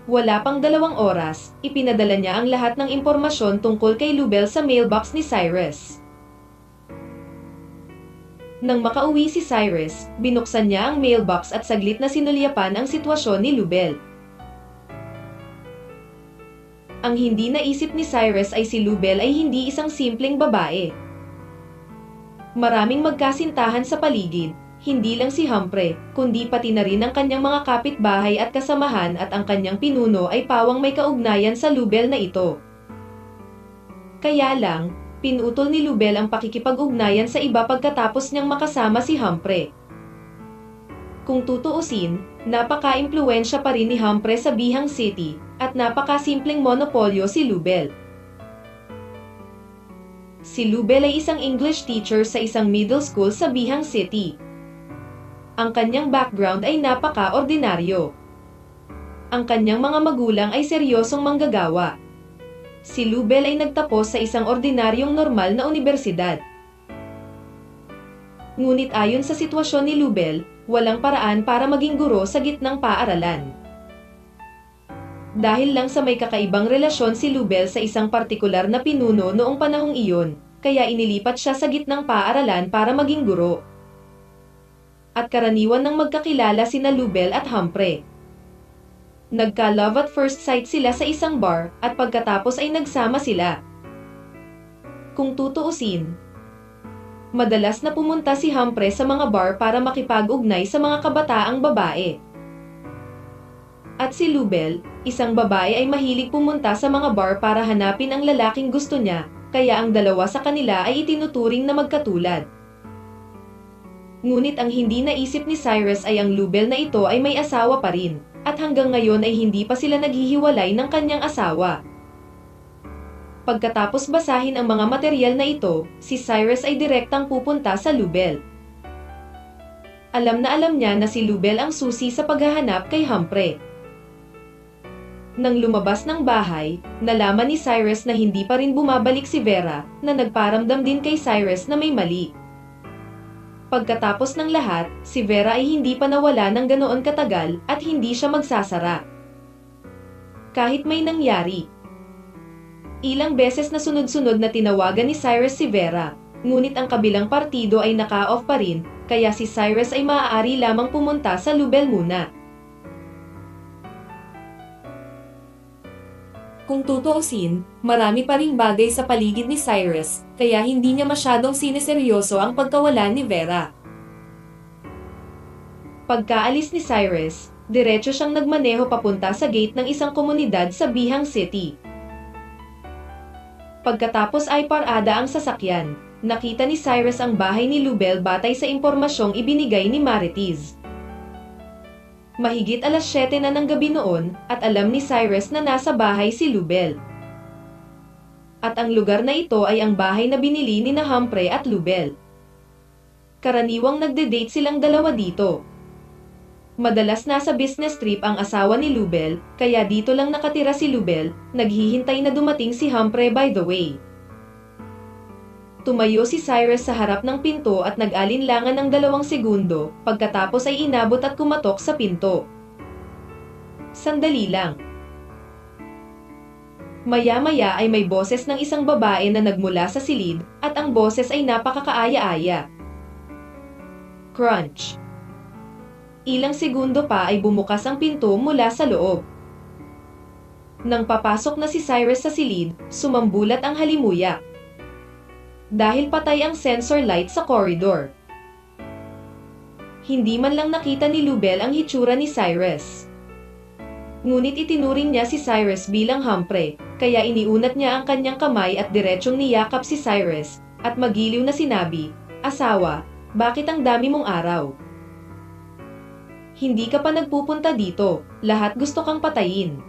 Wala pang 2 oras, ipinadala niya ang lahat ng impormasyon tungkol kay Lubel sa mailbox ni Cyrus. Nang makauwi si Cyrus, binuksan niya ang mailbox at saglit na sinulyapan ang sitwasyon ni Lubel. Ang hindi naisip ni Cyrus ay si Lubel ay hindi isang simpleng babae. Maraming magkasintahan sa paligid. Hindi lang si Humphrey, kundi pati na rin ang kanyang mga kapitbahay at kasamahan at ang kanyang pinuno ay pawang may kaugnayan sa Lubel na ito. Kaya lang, Pinutol ni Lubel ang pakikipag-ugnayan sa iba pagkatapos niyang makasama si Humphrey. Kung tutuusin, napaka-impluwensya pa rin ni Humphrey sa Bihang City, at napakasimpleng monopolyo si Lubel. Si Lubel ay isang English teacher sa isang middle school sa Bihang City. Ang kanyang background ay napaka-ordinaryo. Ang kanyang mga magulang ay seryosong manggagawa. Si Lubel ay nagtapos sa isang ordinaryong normal na universidad. Ngunit ayon sa sitwasyon ni Lubel, walang paraan para maging guro sa gitnang paaralan. Dahil lang sa may kakaibang relasyon si Lubel sa isang partikular na pinuno noong panahong iyon, kaya inilipat siya sa gitnang paaralan para maging guro. At karaniwan ng magkakilala sina Lubel at Humphrey. Nagka-love at first sight sila sa isang bar, at pagkatapos ay nagsama sila. Kung tutuusin, madalas na pumunta si Humphrey sa mga bar para makipag-ugnay sa mga kabataang babae. At si Lubel, isang babae, ay mahilig pumunta sa mga bar para hanapin ang lalaking gusto niya, kaya ang dalawa sa kanila ay itinuturing na magkatulad. Ngunit ang hindi naisip ni Cyrus ay ang Lubel na ito ay may asawa pa rin. At hanggang ngayon ay hindi pa sila naghihiwalay ng kanyang asawa. Pagkatapos basahin ang mga materyal na ito, si Cyrus ay direktang pupunta sa Lubel. Alam niya na si Lubel ang susi sa paghahanap kay Humphrey. Nang lumabas ng bahay, nalaman ni Cyrus na hindi pa rin bumabalik si Vera, na nagparamdam din kay Cyrus na may mali. Pagkatapos ng lahat, si Vera ay hindi pa nawala ng ganoon katagal at hindi siya magsasara. Kahit may nangyari. Ilang beses na sunod-sunod na tinawagan ni Cyrus si Vera, ngunit ang kabilang partido ay naka-off pa rin, kaya si Cyrus ay maaari lamang pumunta sa Lubel muna. Kung tutuusin, marami pa ring bagay sa paligid ni Cyrus, kaya hindi niya masyadong siniseryoso ang pagkawala ni Vera. Pagkaalis ni Cyrus, diretso siyang nagmaneho papunta sa gate ng isang komunidad sa Bihang City. Pagkatapos ay parada ang sasakyan, nakita ni Cyrus ang bahay ni Lubel batay sa impormasyong ibinigay ni Marites. Mahigit 7:00 na ng gabi noon, at alam ni Cyrus na nasa bahay si Lubel. At ang lugar na ito ay ang bahay na binili ni na Humphrey at Lubel. Karaniwang nagde-date silang dalawa dito. Madalas nasa business trip ang asawa ni Lubel, kaya dito lang nakatira si Lubel, naghihintay na dumating si Humphrey by the way. Tumayo si Cyrus sa harap ng pinto at nag-alinlangan ng 2 segundo, pagkatapos ay inabot at kumatok sa pinto. Sandali lang. Maya-maya ay may boses ng isang babae na nagmula sa silid, at ang boses ay napakakaaya-aya. Crunch. Ilang segundo pa ay bumukas ang pinto mula sa loob. Nang papasok na si Cyrus sa silid, sumambulat ang halimuyak. Dahil patay ang sensor light sa corridor. Hindi man lang nakita ni Lubel ang hitsura ni Cyrus. Ngunit itinuring niya si Cyrus bilang Humphrey, kaya iniunat niya ang kanyang kamay at diretsyong niyakap si Cyrus, at magiliw na sinabi, "Asawa, bakit ang dami mong araw? Hindi ka pa nagpupunta dito, lahat gusto kang patayin."